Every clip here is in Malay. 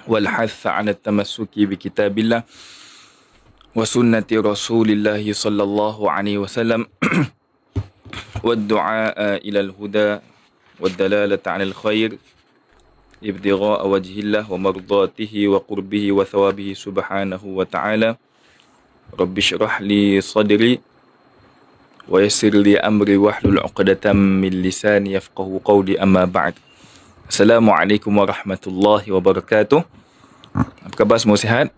والحث على التمسك بكتاب الله وسنة رسول الله صلى الله عليه وسلم والدعاء إلى الهدى والدلالة على الخير ابتغاء وجه الله ومرضاته وقربه وثوابه سبحانه وتعالى. رب اشرح لي صدري ويسر لي أمري واحلل عقدة من لساني يفقه قولي. أما بعد. Assalamualaikum warahmatullahi wabarakatuh. Apa khabar, semua sihat?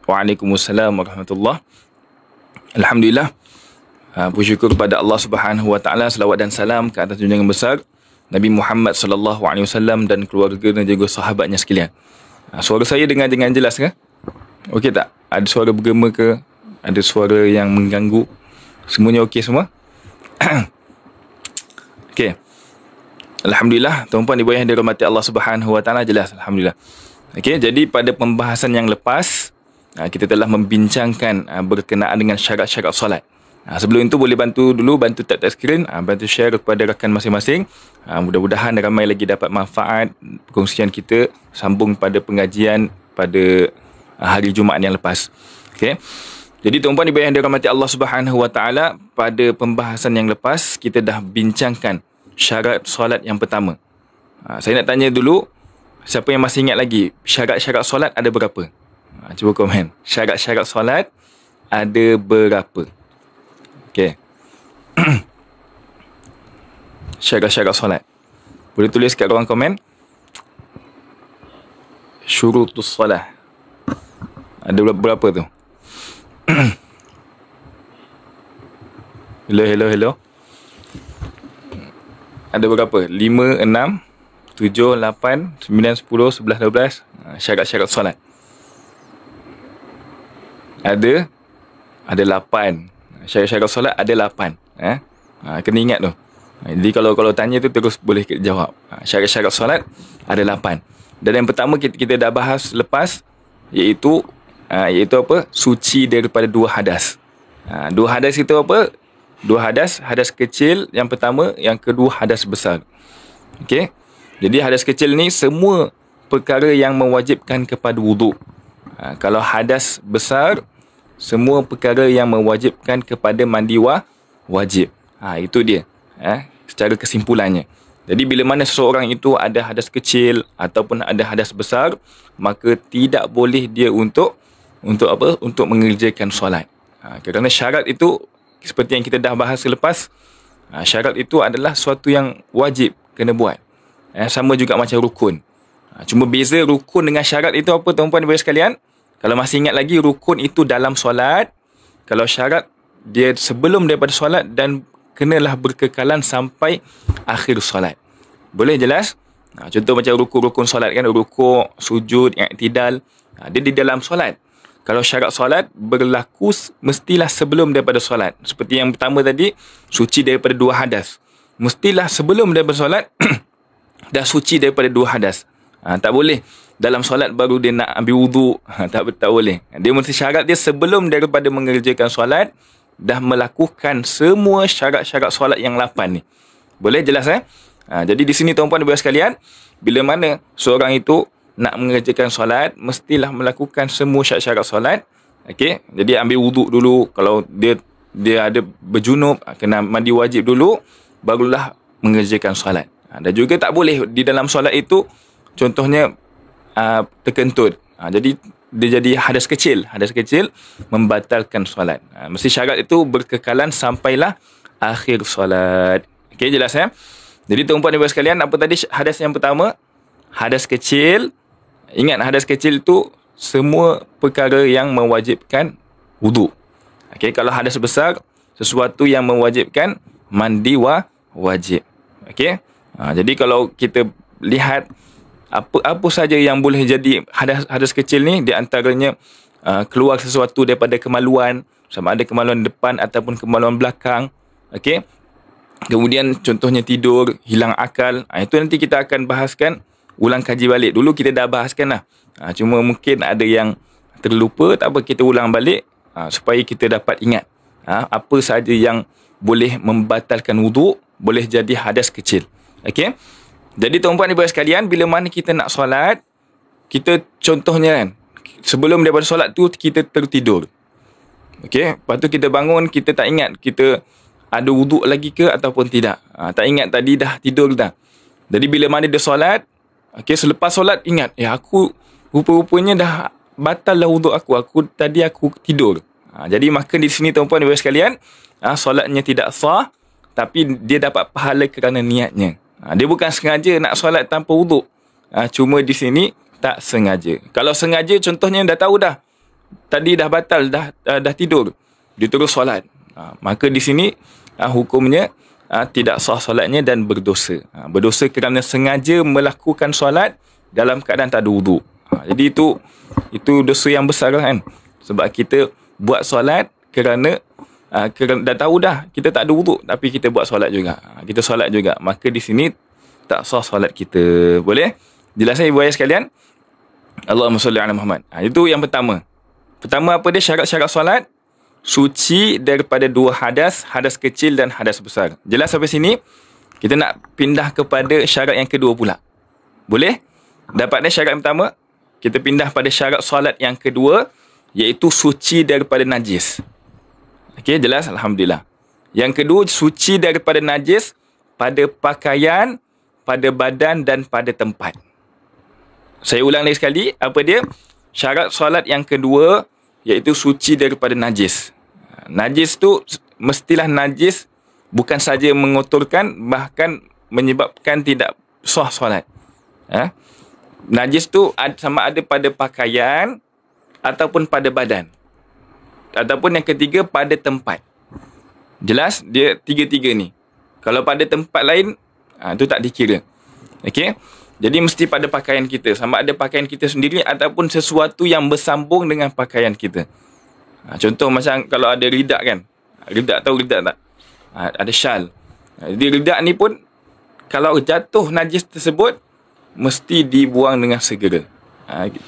Waalaikumsalam warahmatullahi. Alhamdulillah. Puji syukur kepada Allah Subhanahu wa taala, selawat dan salam ke atas junjungan besar Nabi Muhammad sallallahu alaihi wasallam dan keluarga dan juga sahabatnya sekalian. Suara saya dengar dengan jelas ke? Okey tak? Ada suara bergema ke? Ada suara yang mengganggu? Semuanya okey semua? Okey. Alhamdulillah, tuan-puan ibu yang dirahmati Allah Subhanahu wa taala, jelas alhamdulillah. Okey, jadi pada pembahasan yang lepas kita telah membincangkan berkenaan dengan syarat-syarat solat. Sebelum itu boleh bantu tap skrin, bantu share kepada rakan masing-masing. Mudah-mudahan ramai lagi dapat manfaat perkongsian kita sambung pada pengajian pada hari Jumaat yang lepas. Okey. Jadi tuan-puan ibu yang dirahmati Allah Subhanahu wa taala, pada pembahasan yang lepas kita dah bincangkan syarat solat yang pertama. Saya nak tanya dulu, siapa yang masih ingat lagi syarat-syarat solat ada berapa? Cuba komen. Syarat-syarat solat ada berapa? Okey. Syarat-syarat solat. Boleh tulis kat ruang komen. Syurutus solah. Ada berapa tu? Hello. Ada berapa? 5, 6, 7, 8, 9, 10, 11, 12 syarat-syarat solat. Ada 8. Syarat-syarat solat ada 8. Kena ingat tu. Jadi kalau tanya tu terus boleh kita jawab. Syarat-syarat solat ada 8. Dan yang pertama kita dah bahas lepas, iaitu apa? Suci daripada 2 hadas. 2 hadas itu apa? 2 hadas kecil yang pertama, yang kedua hadas besar. Okey. Jadi hadas kecil ni semua perkara yang mewajibkan kepada wuduk. Kalau hadas besar, semua perkara yang mewajibkan kepada mandi wajib. Itu dia. Secara kesimpulannya. Jadi bila mana seseorang itu ada hadas kecil ataupun ada hadas besar, maka tidak boleh dia untuk apa? Untuk mengerjakan solat. Kerana syarat itu seperti yang kita dah bahas selepas, syarat itu adalah sesuatu yang wajib kena buat. Sama juga macam rukun. Cuma beza rukun dengan syarat itu apa, tuan-puan dan puan sekalian? Kalau masih ingat lagi, rukun itu dalam solat. Kalau syarat, dia sebelum daripada solat dan kenalah berkekalan sampai akhir solat. Boleh jelas? Contoh macam rukun solat kan, rukuk, sujud, i'tidal. Dia di dalam solat. Kalau syarat solat berlaku mestilah sebelum daripada solat. Seperti yang pertama tadi, suci daripada 2 hadas. Mestilah sebelum daripada solat dah suci daripada 2 hadas. Tak boleh dalam solat baru dia nak ambil wuduk. Tak boleh. Dia mesti syarat dia sebelum daripada mengerjakan solat dah melakukan semua syarat-syarat solat yang 8 ni. Boleh jelas jadi di sini tuan-puan dan puan sekalian, bila mana seorang itu nak mengerjakan solat, mestilah melakukan semua syarat-syarat solat. Okey, jadi ambil wuduk dulu. Kalau dia ada berjunub, kena mandi wajib dulu, barulah mengerjakan solat. Dan juga tak boleh di dalam solat itu, contohnya terkentut. Jadi dia jadi hadas kecil. Hadas kecil membatalkan solat. Mesti syarat itu berkekalan sampailah akhir solat. Okey, jelas Jadi tuan-puan dan puan sekalian, apa tadi hadas yang pertama? Hadas kecil. Ingat, hadas kecil tu semua perkara yang mewajibkan wuduk. Okey, kalau hadas besar, sesuatu yang mewajibkan mandi wajib. Okey. Jadi kalau kita lihat apa saja yang boleh jadi hadas kecil ni, di antaranya keluar sesuatu daripada kemaluan, sama ada kemaluan depan ataupun kemaluan belakang. Okey. Kemudian contohnya tidur, hilang akal. Itu nanti kita akan bahaskan, ulang kaji balik. Dulu kita dah bahaskan lah. Cuma mungkin ada yang terlupa, tak apa, kita ulang balik supaya kita dapat ingat apa sahaja yang boleh membatalkan wuduk, boleh jadi hadas kecil. Okey. Jadi tuan-puan dan puan sekalian, bila mana kita nak solat, kita contohnya kan, sebelum daripada solat tu kita tertidur. Okey, lepas tu kita bangun, kita tak ingat kita ada wuduk lagi ke ataupun tidak. Tak ingat tadi dah tidur dah. Jadi bila mana dia solat, okey, selepas solat ingat, aku rupa-rupanya dah batal dah wuduk aku tadi aku tidur. Jadi maka di sini tuan-puan dan puan sekalian, solatnya tidak sah, tapi dia dapat pahala kerana niatnya. Dia bukan sengaja nak solat tanpa wuduk. Cuma di sini tak sengaja. Kalau sengaja, contohnya dah tahu dah tadi dah batal, dah tidur, dia terus solat, maka di sini hukumnya tidak sah solatnya dan berdosa. Berdosa kerana sengaja melakukan solat dalam keadaan tak ada wuduk. Jadi itu dosa yang besar kan. Sebab kita buat solat kerana dah tahu dah kita tak ada wuduk, tapi kita buat solat juga. Kita solat juga, maka di sini tak sah solat kita. Boleh? Jelaskan ibu ayah sekalian? Allahumma salli ala Muhammad. Itu yang pertama. Pertama apa dia? Syarat-syarat solat suci daripada dua hadas, hadas kecil dan hadas besar. Jelas sampai sini? Kita nak pindah kepada syarat yang kedua pula. Boleh? Dapatnya syarat yang pertama, kita pindah pada syarat solat yang kedua, iaitu suci daripada najis. Okey, jelas? Alhamdulillah. Yang kedua, suci daripada najis pada pakaian, pada badan dan pada tempat. Saya ulang lagi sekali, apa dia? Syarat solat yang kedua iaitu suci daripada najis. Najis tu mestilah najis bukan saja mengotorkan, bahkan menyebabkan tidak sah solat. Najis tu sama ada pada pakaian ataupun pada badan. Ataupun yang ketiga pada tempat. Jelas? Dia tiga-tiga ni. Kalau pada tempat lain, tu tak dikira. Okey? Jadi mesti pada pakaian kita. Sama ada pakaian kita sendiri ataupun sesuatu yang bersambung dengan pakaian kita. Contoh macam kalau ada ridak kan. Ridak, tahu ridak tak? Ada syal. Jadi ridak ni pun kalau jatuh najis tersebut mesti dibuang dengan segera.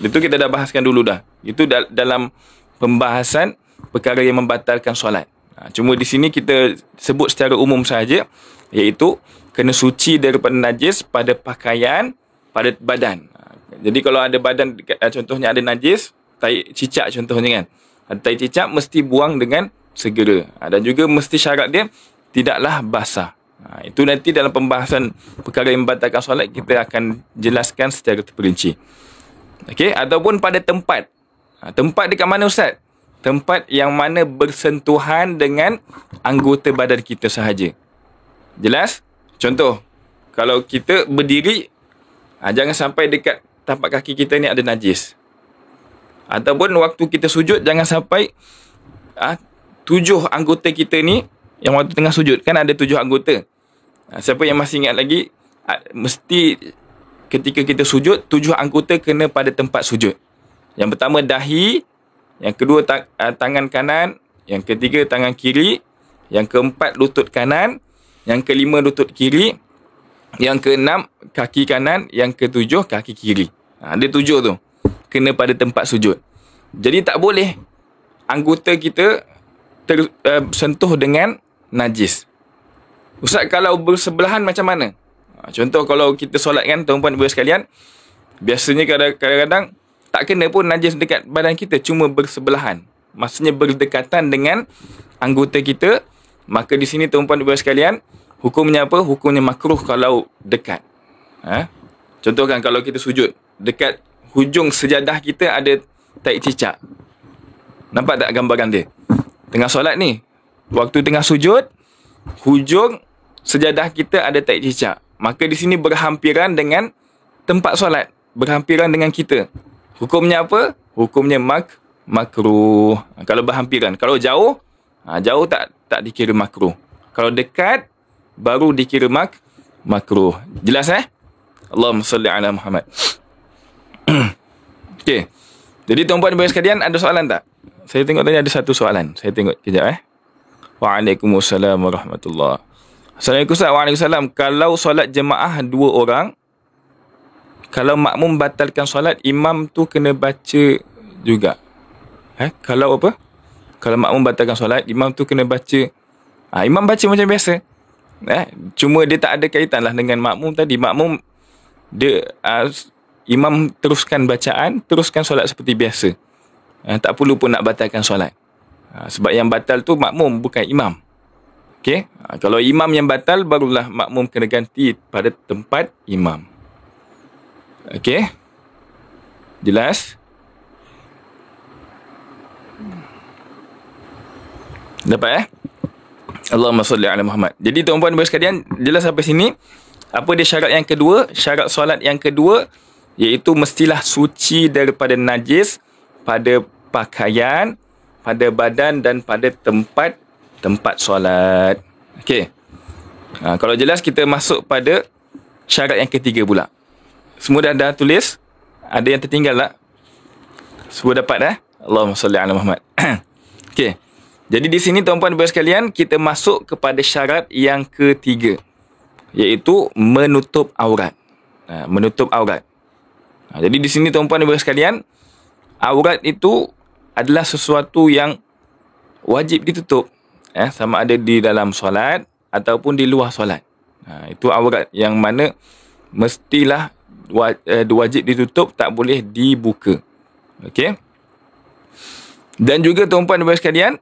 Itu kita dah bahaskan dulu dah. Itu dalam pembahasan perkara yang membatalkan solat. Cuma di sini kita sebut secara umum saja, iaitu kena suci daripada najis pada pakaian, pada badan. Jadi kalau ada badan, contohnya ada najis, tai cicak contohnya kan. Ada tai cicak mesti buang dengan segera. Dan juga mesti syarat dia tidaklah basah. Itu nanti dalam pembahasan perkara yang membatalkan solat kita akan jelaskan secara terperinci. Okey, ataupun pada tempat. Tempat dekat mana Ustaz? Tempat yang mana bersentuhan dengan anggota badan kita sahaja. Jelas? Contoh, kalau kita berdiri, jangan sampai dekat tapak kaki kita ni ada najis. Ataupun waktu kita sujud, jangan sampai 7 anggota kita ni, yang waktu tengah sujud, kan ada 7 anggota. Siapa yang masih ingat lagi, mesti ketika kita sujud, 7 anggota kena pada tempat sujud. Yang pertama dahi, yang kedua tangan kanan, yang ketiga tangan kiri, yang keempat lutut kanan, yang kelima lutut kiri, yang keenam kaki kanan, yang ketujuh kaki kiri. Ada 7 tu. Kena pada tempat sujud. Jadi tak boleh anggota kita tersentuh dengan najis. Ustaz, kalau bersebelahan macam mana? Contoh kalau kita solat kan, tuan-puan ibu sekalian, biasanya kadang-kadang tak kena pun najis dekat badan kita, cuma bersebelahan. Maksudnya berdekatan dengan anggota kita. Maka di sini tuan-puan ibu sekalian, hukumnya apa? Hukumnya makruh kalau dekat. Contoh kan kalau kita sujud, dekat hujung sejadah kita ada tai cicak. Nampak tak gambaran dia? Tengah solat ni, waktu tengah sujud, hujung sejadah kita ada tai cicak. Maka di sini berhampiran dengan tempat solat, berhampiran dengan kita. Hukumnya apa? Hukumnya makruh. Kalau berhampiran, kalau jauh, jauh tak dikira makruh. Kalau dekat baru dikira makruh. Jelas Allahumma salli ala Muhammad. Okey. Jadi tuan-puan dan puan sekalian, ada soalan tak? Saya tengok tadi ada satu soalan. Saya tengok kejap Waalaikumsalam warahmatullahi. Assalamualaikum Ustaz. Waalaikumsalam. Kalau solat jemaah 2 orang, kalau makmum batalkan solat, imam tu kena baca juga. Kalau apa? Kalau makmum batalkan solat, imam tu kena baca. Imam baca macam biasa. Cuma dia tak ada kaitan lah dengan makmum tadi. Makmum dia imam teruskan bacaan, teruskan solat seperti biasa. Tak perlu pun nak batalkan solat. Sebab yang batal tu makmum, bukan imam. Okey, kalau imam yang batal, barulah makmum kena ganti pada tempat imam. Okey, jelas? Dapat Allahumma salli ala Muhammad. Jadi tuan-puan dan sekalian, jelas sampai sini. Apa dia syarat yang kedua? Syarat solat yang kedua, iaitu mestilah suci daripada najis pada pakaian, pada badan dan pada tempat solat. Okey. Kalau jelas, kita masuk pada syarat yang ketiga pula. Semua dah tulis? Ada yang tertinggal tak? Semua dapat Allahumma salli ala Muhammad. Okey. Jadi di sini tuan-puan dan sekalian, kita masuk kepada syarat yang ketiga, iaitu menutup aurat. Menutup aurat. Jadi di sini tuan-puan dan sekalian, aurat itu adalah sesuatu yang wajib ditutup. Sama ada di dalam solat ataupun di luar solat. Itu aurat yang mana mestilah wajib ditutup, tak boleh dibuka. Okey. Dan juga tuan-puan dan sekalian,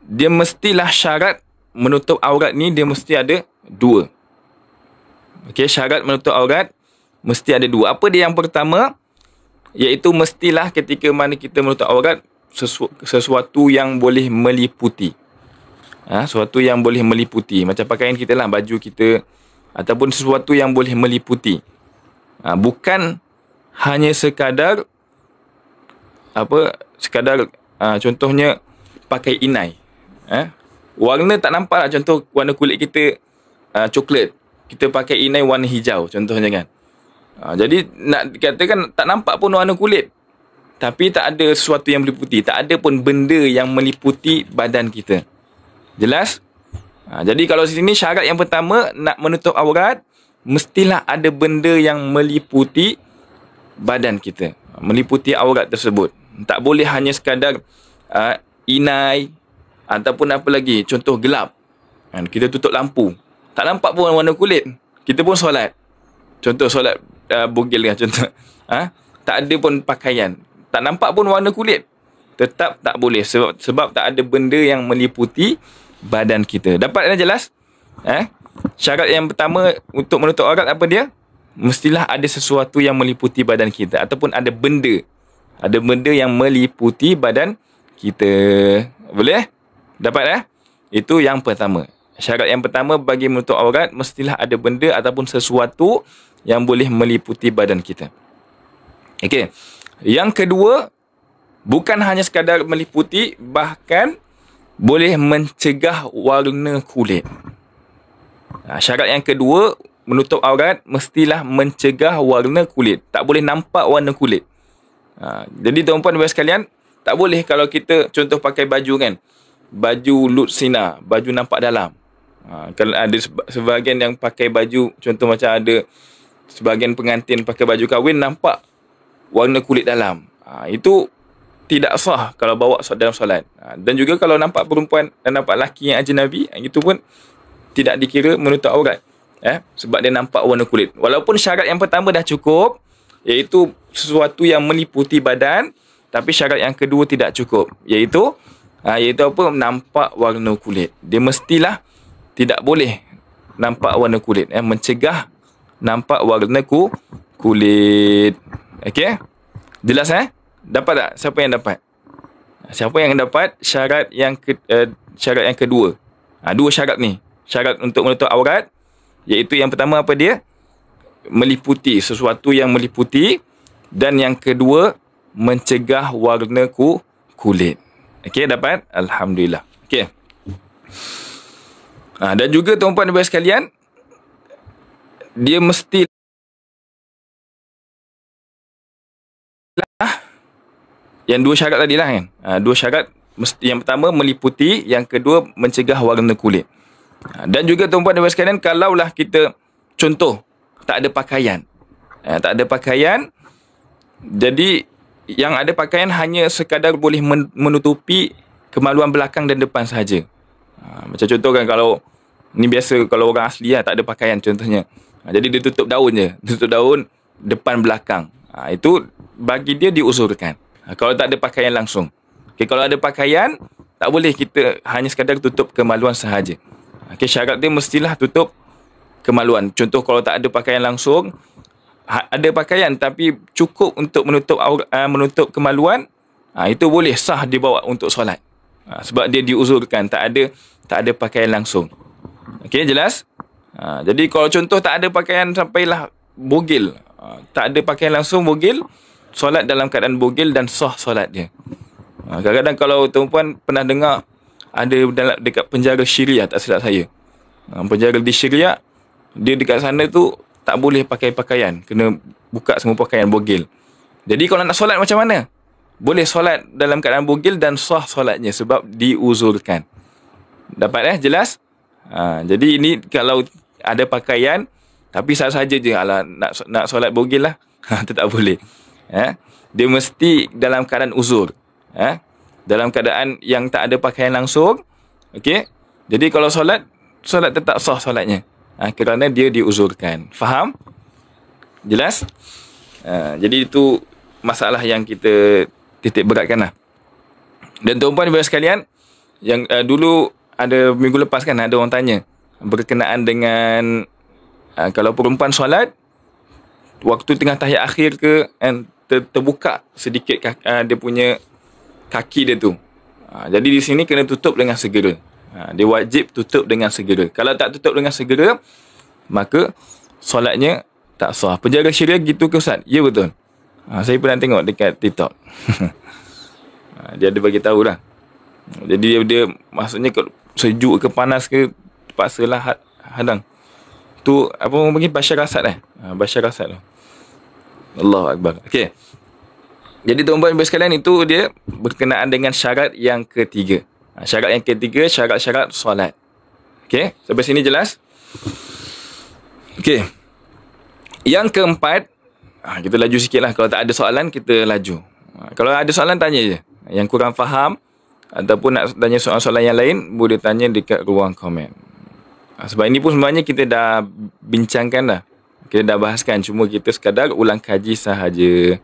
dia mestilah syarat menutup aurat ni, dia mesti ada dua. Okey, syarat menutup aurat mesti ada dua. Apa dia yang pertama? Iaitu mestilah ketika mana kita menutup aurat, sesuatu yang boleh meliputi. Sesuatu yang boleh meliputi. Macam pakaian kita lah, baju kita, ataupun sesuatu yang boleh meliputi. Bukan hanya sekadar contohnya pakai inai. Warna tak nampak lah. Contoh warna kulit kita coklat, kita pakai inai warna hijau contohnya kan. Jadi nak dikatakan tak nampak pun warna kulit, tapi tak ada sesuatu yang meliputi, tak ada pun benda yang meliputi badan kita. Jelas? Jadi kalau sini syarat yang pertama, nak menutup aurat, mestilah ada benda yang meliputi badan kita, meliputi aurat tersebut. Tak boleh hanya sekadar inai, ataupun apa lagi, contoh gelap. Kita tutup lampu, tak nampak pun warna kulit, kita pun solat. Contoh solat bugil kan, contoh. Tak ada pun pakaian, tak nampak pun warna kulit, tetap tak boleh. Sebab tak ada benda yang meliputi badan kita. Dapat jelas? Syarat yang pertama untuk menutup aurat apa dia? Mestilah ada sesuatu yang meliputi badan kita, ataupun ada benda yang meliputi badan kita. Boleh? Dapat Itu yang pertama. Syarat yang pertama bagi menutup aurat, mestilah ada benda ataupun sesuatu yang boleh meliputi badan kita. Okey. Yang kedua, bukan hanya sekadar meliputi, bahkan boleh mencegah warna kulit. Syarat yang kedua, menutup aurat mestilah mencegah warna kulit. Tak boleh nampak warna kulit. Jadi tuan-puan dan sekalian, tak boleh kalau kita contoh pakai baju kan, baju lut sinar, baju nampak dalam. Kalau ada sebahagian yang pakai baju, contoh macam ada sebahagian pengantin pakai baju kahwin, nampak warna kulit dalam. Itu tidak sah kalau bawa dalam solat. Dan juga kalau nampak perempuan dan nampak lelaki yang ajnabi, itu pun tidak dikira menutup aurat. Sebab dia nampak warna kulit. Walaupun syarat yang pertama dah cukup, iaitu sesuatu yang meliputi badan, tapi syarat yang kedua tidak cukup, iaitu apa? Nampak warna kulit. Dia mestilah tidak boleh nampak warna kulit. Mencegah nampak warna kulit. Okey? Jelas Dapat tak? Siapa yang dapat? Siapa yang dapat syarat yang kedua? Dua syarat ni. Syarat untuk menutup aurat, iaitu yang pertama apa dia? Meliputi, sesuatu yang meliputi. Dan yang kedua, mencegah warna kulit. Okey, dapat? Alhamdulillah. Okey. Dan juga tuan-puan dan puan sekalian, dia mesti yang dua syarat tadi lah kan. Dua syarat, yang pertama meliputi, yang kedua mencegah warna kulit. Dan juga tuan-puan dan puan sekalian, kalaulah kita contoh tak ada pakaian. Tak ada pakaian, jadi yang ada pakaian hanya sekadar boleh menutupi kemaluan belakang dan depan sahaja. Macam contoh kan, kalau ni biasa kalau orang asli tak ada pakaian contohnya. Jadi dia tutup daun je, tutup daun depan belakang. Itu bagi dia diuzurkan. Kalau tak ada pakaian langsung. Okay, kalau ada pakaian, tak boleh kita hanya sekadar tutup kemaluan sahaja. Okay, syarat dia mestilah tutup kemaluan. Contoh kalau tak ada pakaian langsung, ada pakaian tapi cukup untuk menutup kemaluan, itu boleh sah dibawa untuk solat. Sebab dia diuzurkan, tak ada pakaian langsung. Okey, jelas? Jadi kalau contoh tak ada pakaian sampailah bogil, tak ada pakaian langsung bogil, solat dalam keadaan bogil dan sah solat dia. Kadang-kadang kalau tuan-puan pernah dengar ada dekat penjara Syria, tak silap saya, penjara di Syria, dia dekat sana tu tak boleh pakai pakaian, kena buka semua pakaian bogil. Jadi kalau nak solat macam mana? Boleh solat dalam keadaan bogil dan sah solatnya sebab diuzurkan. Dapat jelas? Jadi ini kalau ada pakaian tapi saja je nak solat bogil lah, itu tak boleh. Dia mesti dalam keadaan uzur. Dalam keadaan yang tak ada pakaian langsung. Okey. Jadi kalau solat tetap sah solatnya. Kerana dia diuzurkan. Faham? Jelas? Jadi itu masalah yang kita titik beratkan lah. Dan tuan-puan ibu sekalian, yang dulu ada minggu lepas kan ada orang tanya berkenaan dengan kalau perempuan solat waktu tengah tahiyat akhir ke terbuka sedikit dia punya kaki dia tu. Jadi di sini kena tutup dengan segera. Dia wajib tutup dengan segera. Kalau tak tutup dengan segera, maka solatnya tak sah. Penjara Syria gitu ke Ustaz? Ya, betul. Saya pernah tengok dekat TikTok. Dia ada bagi tahu lah. Jadi dia maksudnya sejuk ke panas ke, terpaksalah hadang. Tu apa orang panggil Bashar Assad Bashar Assad tu. Allahu Akbar. Okey. Jadi tuan-tuan ibu sekalian, itu dia berkenaan dengan syarat yang ketiga. Syarat yang ketiga, syarat-syarat solat. Okey, sampai sini jelas? Okey. Yang keempat, kita laju sikit lah. Kalau tak ada soalan, kita laju. Kalau ada soalan, tanya je. Yang kurang faham ataupun nak tanya soalan-soalan yang lain, boleh tanya dekat ruang komen. Sebab ini pun sebenarnya kita dah bincangkan dah. Kita dah bahaskan. Cuma kita sekadar ulang kaji sahaja.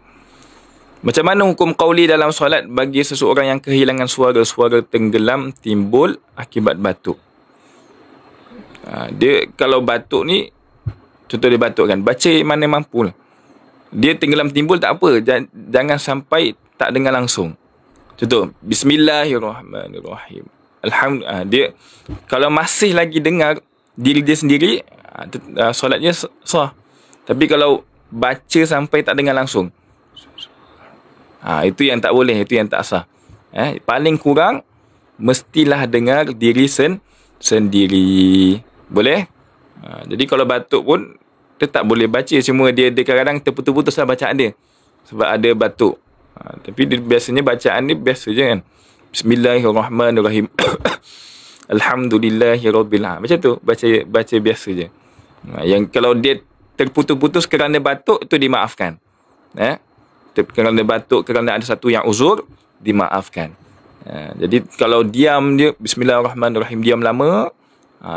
Macam mana hukum qauli dalam solat bagi seseorang yang kehilangan suara tenggelam timbul akibat batuk? Dia kalau batuk ni, contoh dia batuk kan, baca mana mampu lah. Dia tenggelam timbul tak apa, jangan sampai tak dengar langsung. Contoh, Bismillahirrahmanirrahim. Alhamdulillah. Dia kalau masih lagi dengar diri dia sendiri, solatnya sah. Tapi kalau baca sampai tak dengar langsung, itu yang tak boleh, itu yang tak sah. Paling kurang mestilah dengar diri sendiri. Boleh? Jadi kalau batuk pun tetap boleh baca, cuma dia kadang-kadang terputus-putus lah bacaan dia sebab ada batuk. Tapi biasanya bacaan ni biasa je kan. Bismillahirrahmanirrahim. Alhamdulillahirabbil alamin. Macam tu, baca biasa je. Yang kalau dia terputus-putus kerana batuk, itu dimaafkan. Kerana batuk, kerana ada satu yang uzur, dimaafkan. Jadi kalau diam dia, Bismillahirrahmanirrahim, diam lama,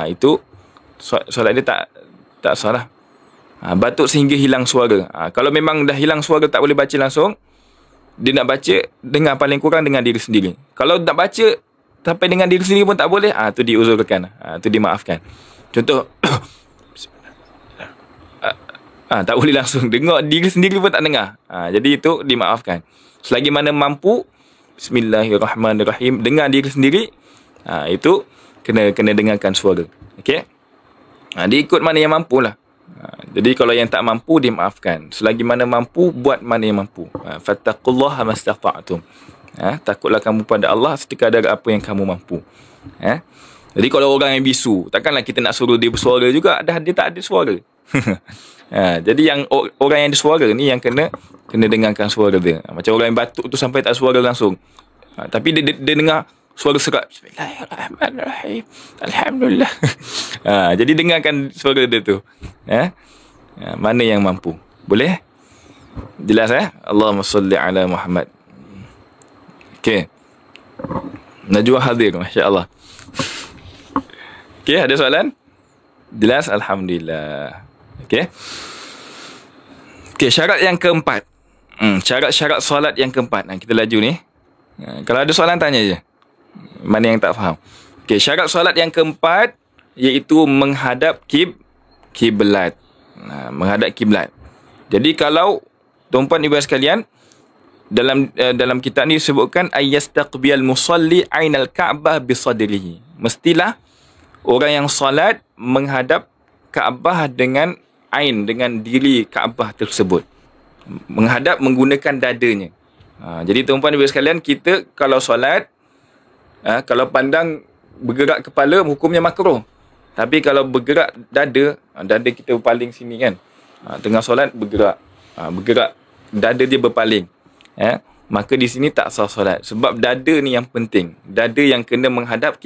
itu solat dia tak salah. Batuk sehingga hilang suara. Kalau memang dah hilang suara, tak boleh baca langsung, dia nak baca, dengar paling kurang dengan diri sendiri. Kalau nak baca sampai dengan diri sendiri pun tak boleh, itu diuzurkan, itu dimaafkan. Contoh, tak boleh langsung dengar diri sendiri pun tak dengar. Jadi itu dimaafkan. Selagi mana mampu, Bismillahirrahmanirrahim, dengar diri sendiri, itu kena dengarkan suara. Okey? Dia ikut mana yang mampu lah. Jadi kalau yang tak mampu, dimaafkan. Selagi mana mampu, buat mana yang mampu. Fattaqullaha mastata'tum. Takutlah kamu pada Allah sekadar apa yang kamu mampu. Jadi kalau orang yang bisu, takkanlah kita nak suruh dia bersuara juga, dia tak ada suara. Jadi yang orang yang ada suara ni yang kena dengarkan suara dia. Macam orang yang batuk tu sampai tak suara langsung, tapi dia dengar suara serak, Bismillahirrahmanirrahim, Alhamdulillah. Jadi dengarkan suara dia tu. Mana yang mampu. Boleh? Jelas Allahumma salli ala Muhammad. Okey. Najwa hadir, masya-Allah. Okey, ada soalan? Jelas? Alhamdulillah. Okey. Okey, syarat yang keempat. Syarat-syarat solat yang keempat. Kita laju ni. Kalau ada soalan tanya je. Mana yang tak faham. Okey, syarat solat yang keempat iaitu menghadap kiblat. Menghadap kiblat. Jadi kalau tuan-puan ibu sekalian, dalam kitab ni disebutkan ayyastaqbiyal musalli ainal ka'bah bisadrihi. Mestilah orang yang solat menghadap Kaabah dengan dengan diri Kaabah tersebut. Menghadap menggunakan dadanya. Jadi tuan-puan ibu sekalian, kita kalau solat, kalau pandang bergerak kepala, hukumnya makruh. Tapi kalau bergerak dada kita berpaling sini kan. Tengah solat bergerak. Bergerak dada dia berpaling. Maka di sini tak sah solat. Sebab dada ni yang penting. Dada yang kena menghadap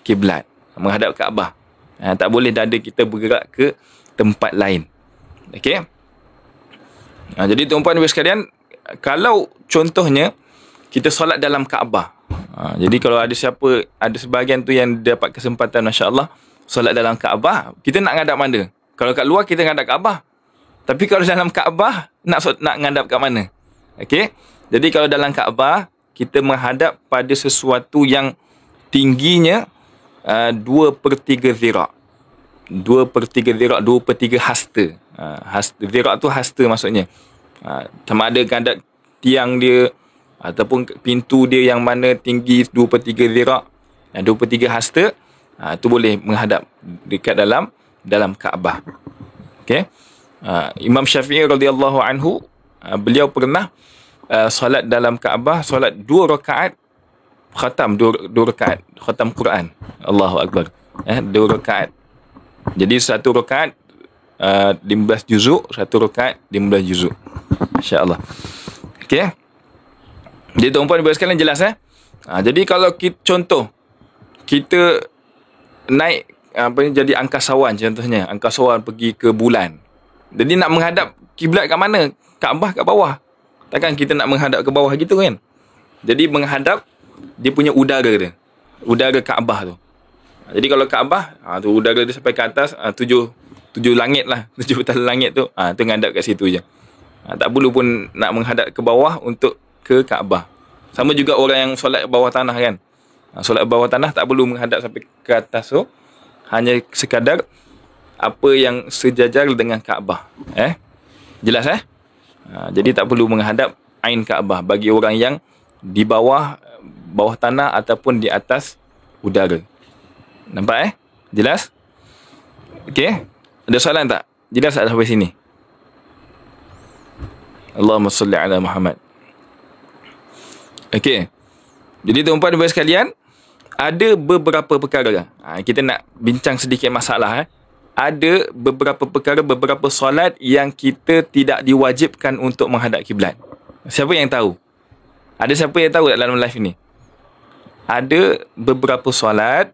kiblat. Menghadap Kaabah. Tak boleh dada kita bergerak ke tempat lain. Okey. Jadi tuan-puan ibu sekalian, kalau contohnya kita solat dalam Kaabah. Jadi kalau ada sebahagian tu yang dapat kesempatan, masya-Allah, solat dalam Kaabah, kita nak ngadap mana? Kalau kat luar kita ngadap Kaabah. Tapi kalau dalam Kaabah nak ngadap kat mana? Okey. Jadi kalau dalam Kaabah kita menghadap pada sesuatu yang tingginya 2/3 zirak. 2/3 zirak, 2/3 hasta. Zirak tu hasta maksudnya. Sama ada ngadap tiang dia ataupun pintu dia yang mana tinggi 2/3 zirak, 2/3 hasta, tu boleh menghadap dekat dalam Kaabah. Okey. Imam Syafi'i radhiyallahu anhu, beliau pernah solat dalam Kaabah, solat 2 rakaat khatam, 2 rakaat khatam Quran. Allahu akbar. 2 rakaat. Jadi 1 rakaat 15 juzuk, 1 rakaat 15 juzuk. Masya-Allah. Okey. Jadi tuan-puan ibu sekalian jelas jadi kalau contoh kita naik jadi angkasawan, contohnya angkasawan pergi ke bulan. Jadi nak menghadap kiblat kat mana? Kaabah kat bawah. Takkan kita nak menghadap ke bawah gitu kan? Jadi menghadap dia punya udara dia. Udara Kaabah tu. Jadi kalau Kaabah, tu udara dia sampai ke atas, 7 langit lah. 7 petala langit tu. Tu ngadap kat situ je. Tak perlu pun nak menghadap ke bawah untuk ke Kaabah. Sama juga orang yang solat bawah tanah kan. Solat bawah tanah tak perlu menghadap sampai ke atas tu. Hanya sekadar apa yang sejajar dengan Kaabah. Jelas jadi tak perlu menghadap ain Kaabah bagi orang yang di bawah tanah ataupun di atas udara. Nampak Jelas? Okey. Ada soalan tak? Jelas tak sampai sini? Allahumma salli ala Muhammad. Okey. Jadi tuan-puan dan puan sekalian, ada beberapa perkara. Kita nak bincang sedikit masalah. Ada beberapa perkara, beberapa solat yang kita tidak diwajibkan untuk menghadap kiblat. Siapa yang tahu? Ada siapa yang tahu dalam live ini? Ada beberapa solat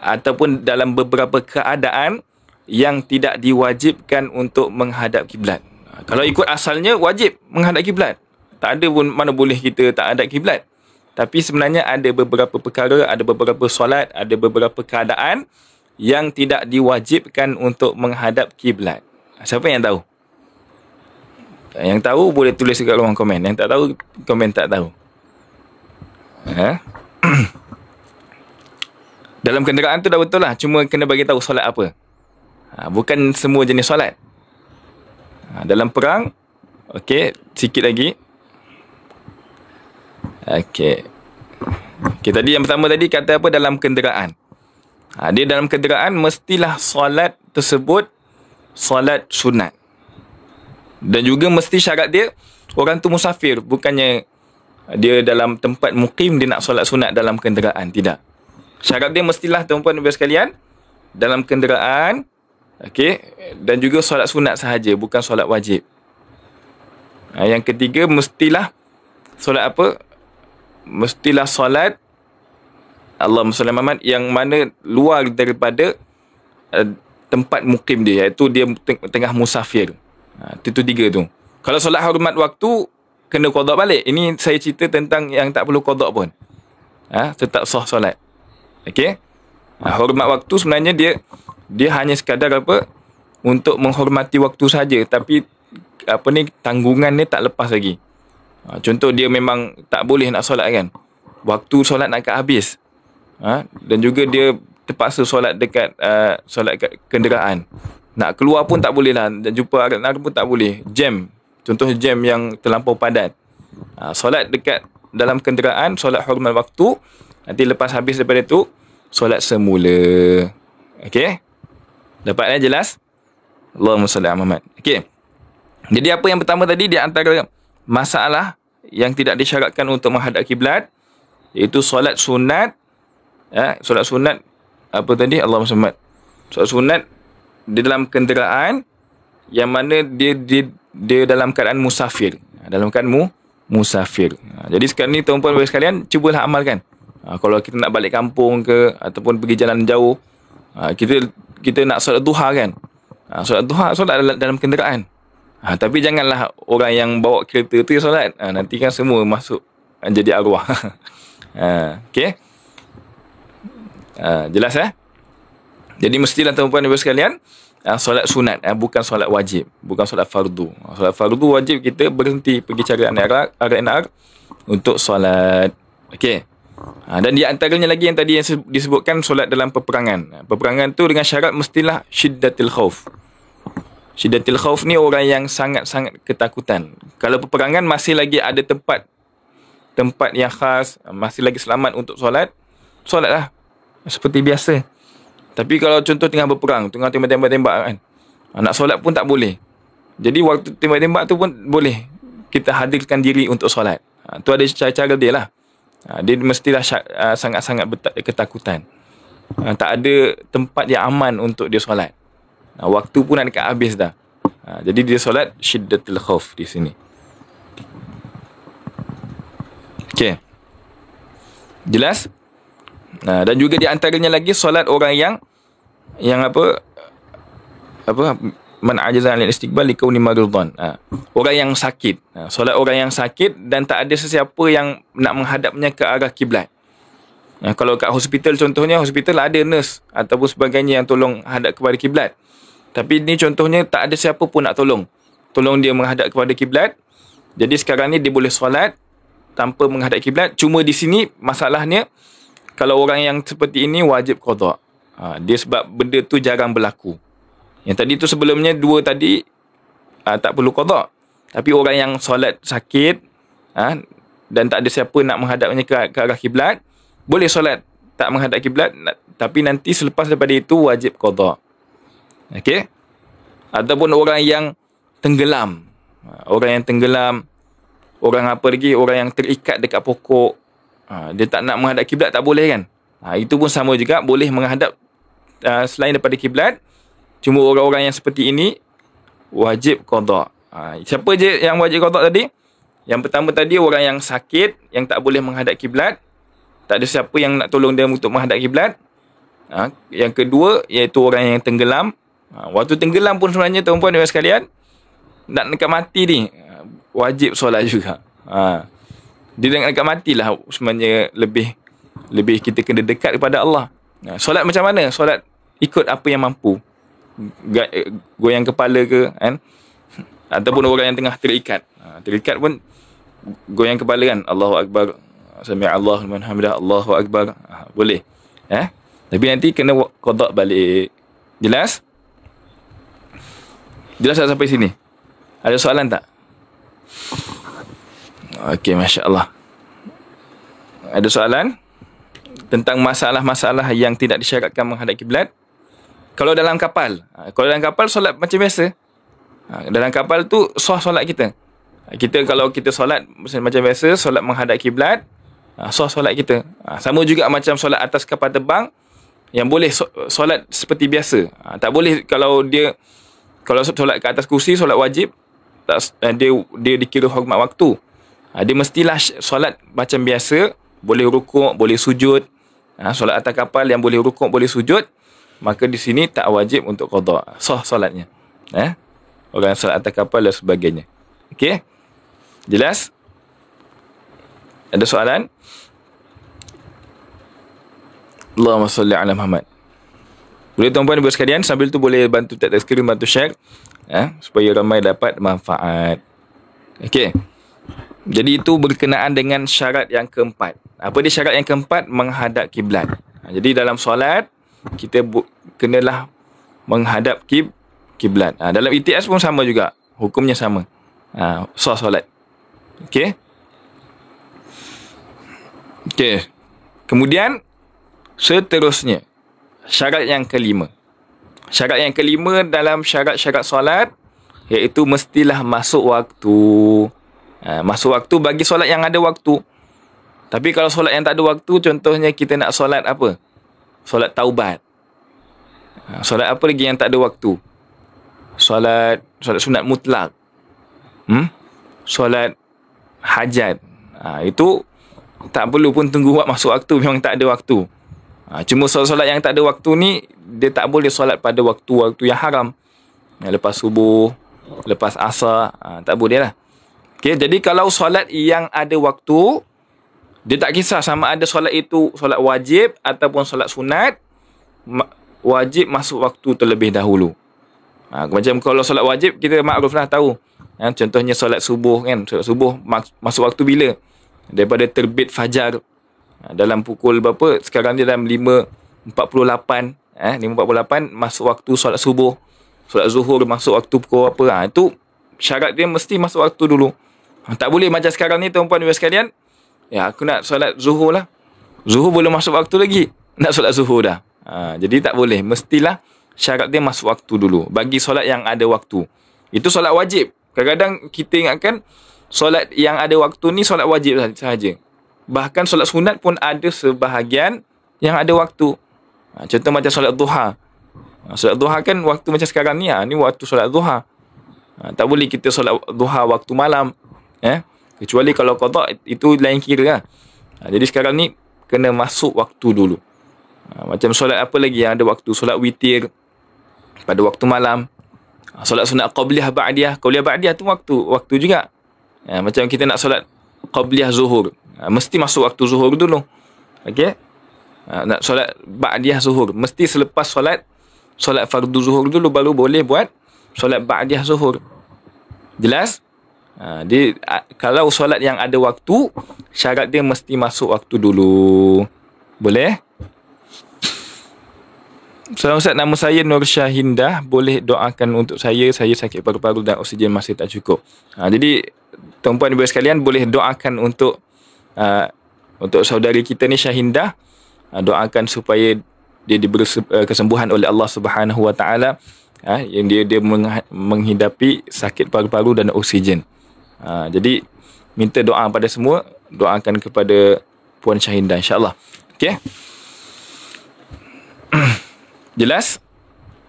ataupun dalam beberapa keadaan yang tidak diwajibkan untuk menghadap kiblat. Kalau ikut asalnya wajib menghadap kiblat. Tak ada pun mana boleh kita tak hadap kiblat. Tapi sebenarnya ada beberapa perkara, ada beberapa solat, ada beberapa keadaan yang tidak diwajibkan untuk menghadap kiblat. Siapa yang tahu? Yang tahu boleh tulis dekat ruang komen. Yang tak tahu, komen tak tahu. Dalam kenderaan tu dah betul lah. Cuma kena bagi tahu solat apa. Bukan semua jenis solat. Dalam perang, okey, sikit lagi. Okey. Tadi yang pertama tadi kata apa? Dalam kenderaan. Dia dalam kenderaan mestilah solat tersebut solat sunat. Dan juga mesti syarat dia orang tu musafir, bukannya dia dalam tempat mukim dia nak solat sunat dalam kenderaan, tidak. Syarat dia mestilah tuan-puan dan puan sekalian dalam kenderaan, okey, dan juga solat sunat sahaja, bukan solat wajib. Yang ketiga mestilah solat apa? Mestilah solat Allahumma salli ala Muhammad yang mana luar daripada tempat mukim dia, iaitu dia tengah musafir. Itu 3 tu. Kalau solat hormat waktu kena qada balik. Ini saya cerita tentang yang tak perlu qada pun. Tetap sah solat. Okey. Hormat waktu sebenarnya dia hanya sekadar apa? Untuk menghormati waktu saja, tapi tanggungan ni tak lepas lagi. Contoh dia memang tak boleh nak solat kan. Waktu solat nak kat habis. Dan juga dia terpaksa solat dekat solat kat kenderaan. Nak keluar pun tak boleh lah. Dan jumpa anak pun tak boleh. Jam. Contoh jam yang terlampau padat. Solat dekat dalam kenderaan, solat hormat waktu. Nanti lepas habis daripada tu, solat semula. Okey? Dapat jelas? Allahumma salli ala Muhammad. Okey. Jadi apa yang pertama tadi, di antara masalah yang tidak disyaratkan untuk menghadap kiblat, iaitu solat sunat. Solat sunat apa tadi? Allahumma salli. Solat sunat di dalam kenderaan yang mana dia dalam keadaan musafir. Dalam keadaan musafir. Jadi sekarang ni tuan-tuan dan sekalian, cubalah amalkan. Kalau kita nak balik kampung ke ataupun pergi jalan jauh, kita nak solat duha kan. Solat duha solat dalam kenderaan. Tapi janganlah orang yang bawa kereta tu solat. Nanti kan semua masuk jadi arwah. Okey. Jelas Jadi mestilah tuan-tuan dan sekalian, solat sunat, bukan solat wajib, bukan solat fardu. Solat fardu wajib kita berhenti pergi cari anak untuk solat. Okey. Dan di antaranya lagi yang tadi yang disebutkan solat dalam peperangan. Peperangan tu dengan syarat mestilah syiddatil khauf. Syiddatil khauf ni orang yang sangat-sangat ketakutan. Kalau peperangan masih lagi ada tempat yang khas, masih lagi selamat untuk solatlah seperti biasa. Tapi kalau contoh tengah berperang, tengah tembak-tembak kan, nak solat pun tak boleh. Jadi waktu tembak-tembak tu pun boleh kita hadirkan diri untuk solat. Tu ada cara-cara dia lah. Dia mestilah sangat-sangat ketakutan. Tak ada tempat yang aman untuk dia solat. Waktu pun nak dekat habis dah. Jadi dia solat syiddatul khauf di sini. Okey. Jelas? Dan juga di antaranya lagi solat orang yang man ajaza 'anil istiqbal likauni maridhan. Orang yang sakit. Solat orang yang sakit dan tak ada sesiapa yang nak menghadapnya ke arah kiblat. Kalau kat hospital contohnya, hospital ada nurse ataupun sebagainya yang tolong hadap kepada kiblat. Tapi ni contohnya tak ada siapa pun nak tolong dia menghadap kepada kiblat. Jadi sekarang ni dia boleh solat tanpa menghadap kiblat. Cuma di sini masalahnya, kalau orang yang seperti ini wajib qada. Dia sebab benda tu jarang berlaku. Yang tadi tu sebelumnya dua tadi tak perlu qada. Tapi orang yang solat sakit dan tak ada siapa nak menghadapnya ke arah kiblat, boleh solat tak menghadap kiblat, tapi nanti selepas daripada itu wajib qada. Okey? Ataupun orang yang tenggelam. Orang yang tenggelam, orang apa lagi, orang yang terikat dekat pokok. Dia tak nak menghadap kiblat, tak boleh kan? Itu pun sama juga, boleh menghadap selain daripada kiblat. Cuma orang-orang yang seperti ini wajib qada. Siapa je yang wajib qada tadi? Yang pertama tadi orang yang sakit, yang tak boleh menghadap kiblat, tak ada siapa yang nak tolong dia untuk menghadap kiblat. Yang kedua iaitu orang yang tenggelam. Waktu tenggelam pun sebenarnya tuan-puan dan sekalian, nak dekat mati ni wajib solat juga. Dia dekat matilah sebenarnya lebih kita kena dekat kepada Allah. Solat macam mana? Solat ikut apa yang mampu. Goyang kepala ke kan? Ataupun orang yang tengah terikat. Terikat pun goyang kepala kan. Allahu akbar. Sami'a Allahu liman hamidah. Allahu akbar. Boleh. Tapi nanti kena qada balik. Jelas? Jelas tak sampai sini? Ada soalan tak? Okey, masya-Allah. Ada soalan tentang masalah-masalah yang tidak disyaratkan menghadap kiblat? Kalau dalam kapal, solat macam biasa. Dalam kapal tu sah solat kita. Kalau kita solat macam biasa, solat menghadap kiblat, sah solat kita. Sama juga macam solat atas kapal terbang, yang boleh solat seperti biasa. Tak boleh kalau solat ke atas kursi, solat wajib, dia dikira hormat waktu. Dia mestilah solat macam biasa, boleh rukuk, boleh sujud. Solat atas kapal yang boleh rukuk, boleh sujud, maka di sini tak wajib untuk qada. Sah solatnya. Orang solat atas kapal dan sebagainya. Okey? Jelas? Ada soalan? Allahumma salli ala Muhammad. Boleh tuan-puan ibu sekalian, sambil tu boleh bantu tag skrin, bantu share supaya ramai dapat manfaat. Okey. Jadi itu berkenaan dengan syarat yang keempat. Apa dia syarat yang keempat? Menghadap kiblat. Jadi dalam solat kita kenalah menghadap kiblat. Dalam ITS pun sama juga. Hukumnya sama. Sah solat. Okey. Okey. Kemudian seterusnya syarat yang kelima. Syarat yang kelima dalam syarat-syarat solat iaitu mestilah masuk waktu. Masuk waktu bagi solat yang ada waktu. Tapi kalau solat yang tak ada waktu, contohnya kita nak solat apa? Solat taubat. Solat apa lagi yang tak ada waktu? Solat sunat mutlak. Solat hajat. Itu tak perlu pun tunggu masuk waktu, memang tak ada waktu. Cuma solat yang tak ada waktu ni, dia tak boleh solat pada waktu-waktu yang haram. Lepas subuh, lepas asar, tak boleh lah. Okay, jadi kalau solat yang ada waktu, dia tak kisah sama ada solat itu solat wajib ataupun solat sunat, wajib masuk waktu terlebih dahulu. Macam kalau solat wajib, kita makruf lah tahu. Contohnya solat subuh kan. Solat subuh masuk waktu bila? Daripada terbit fajar. Dalam pukul berapa? Sekarang dia dalam 5.48. 5.48 masuk waktu solat subuh. Solat zuhur masuk waktu pukul apa? Itu syarat dia mesti masuk waktu dulu. Tak boleh macam sekarang ni tuan-puan dan sekalian. Aku nak solat zuhur lah. Zuhur belum masuk waktu lagi. Nak solat zuhur dah. Jadi tak boleh. Mestilah syarat dia masuk waktu dulu. Bagi solat yang ada waktu. Itu solat wajib. Kadang-kadang kita ingatkan solat yang ada waktu ni solat wajib sahaja. Bahkan solat sunat pun ada sebahagian yang ada waktu. Contoh macam solat duha. Solat duha kan waktu macam sekarang ni. Ni waktu solat duha. Tak boleh kita solat duha waktu malam. Kecuali kalau qada itu lain kira lah. Jadi sekarang ni kena masuk waktu dulu. Macam solat apa lagi yang ada waktu? Solat witir pada waktu malam. Solat sunat qabliyah ba'diyah. Qabliyah ba'diyah tu waktu juga. Macam kita nak solat qabliyah zuhur. Mesti masuk waktu zuhur dulu. Okey? Nak solat ba'diyah zuhur. Mesti selepas solat fardu zuhur dulu baru boleh buat solat ba'diyah zuhur. Jelas? Kalau solat yang ada waktu, syarat dia mesti masuk waktu dulu. Boleh? Salam Ustaz, nama saya Nur Syahindah. Boleh doakan untuk saya sakit paru-paru dan oksigen masih tak cukup. Jadi tuan-puan ibu sekalian boleh doakan untuk saudari kita ni Syahindah. Doakan supaya dia diberi kesembuhan oleh Allah Subhanahu Wa Taala. Yang dia menghidapi sakit paru-paru dan oksigen. Jadi minta doa pada semua, doakan kepada Puan Syahindah insya-Allah. Okey. Jelas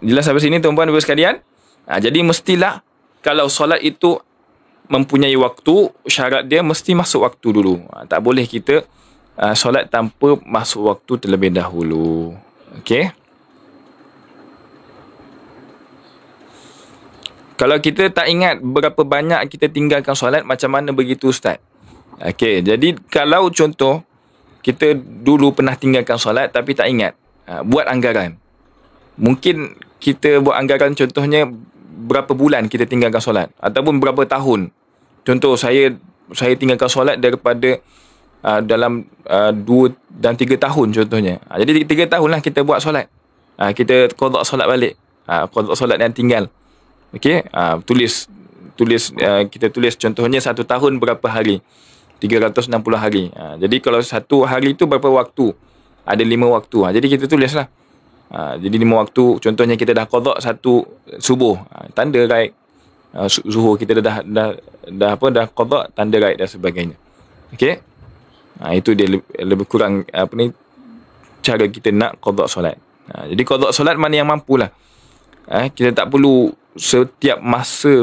sampai sini tuan-puan ibu sekalian? Jadi mestilah kalau solat itu mempunyai waktu, syarat dia mesti masuk waktu dulu. Tak boleh kita solat tanpa masuk waktu terlebih dahulu. Okey? Kalau kita tak ingat berapa banyak kita tinggalkan solat, macam mana begitu Ustaz? Okey, jadi kalau contoh kita dulu pernah tinggalkan solat tapi tak ingat, buat anggaran. Mungkin kita buat anggaran contohnya berapa bulan kita tinggalkan solat ataupun berapa tahun. Contoh saya tinggalkan solat daripada dalam 2 dan 3 tahun contohnya. Jadi 3 tahun lah kita buat solat. Kita qada solat balik. Qada solat yang tinggal. Okey, kita tulis contohnya 1 tahun berapa hari? 360 hari. Jadi kalau 1 hari itu berapa waktu? Ada 5 waktu. Jadi kita tulislah. Jadi 5 waktu, contohnya kita dah qada 1 subuh, tanda right. Zuhur kita dah qada, tanda right dan sebagainya. Okey. Itu dia lebih kurang cara kita nak qada solat. Jadi qada solat mana yang mampulah. Kita tak perlu setiap masa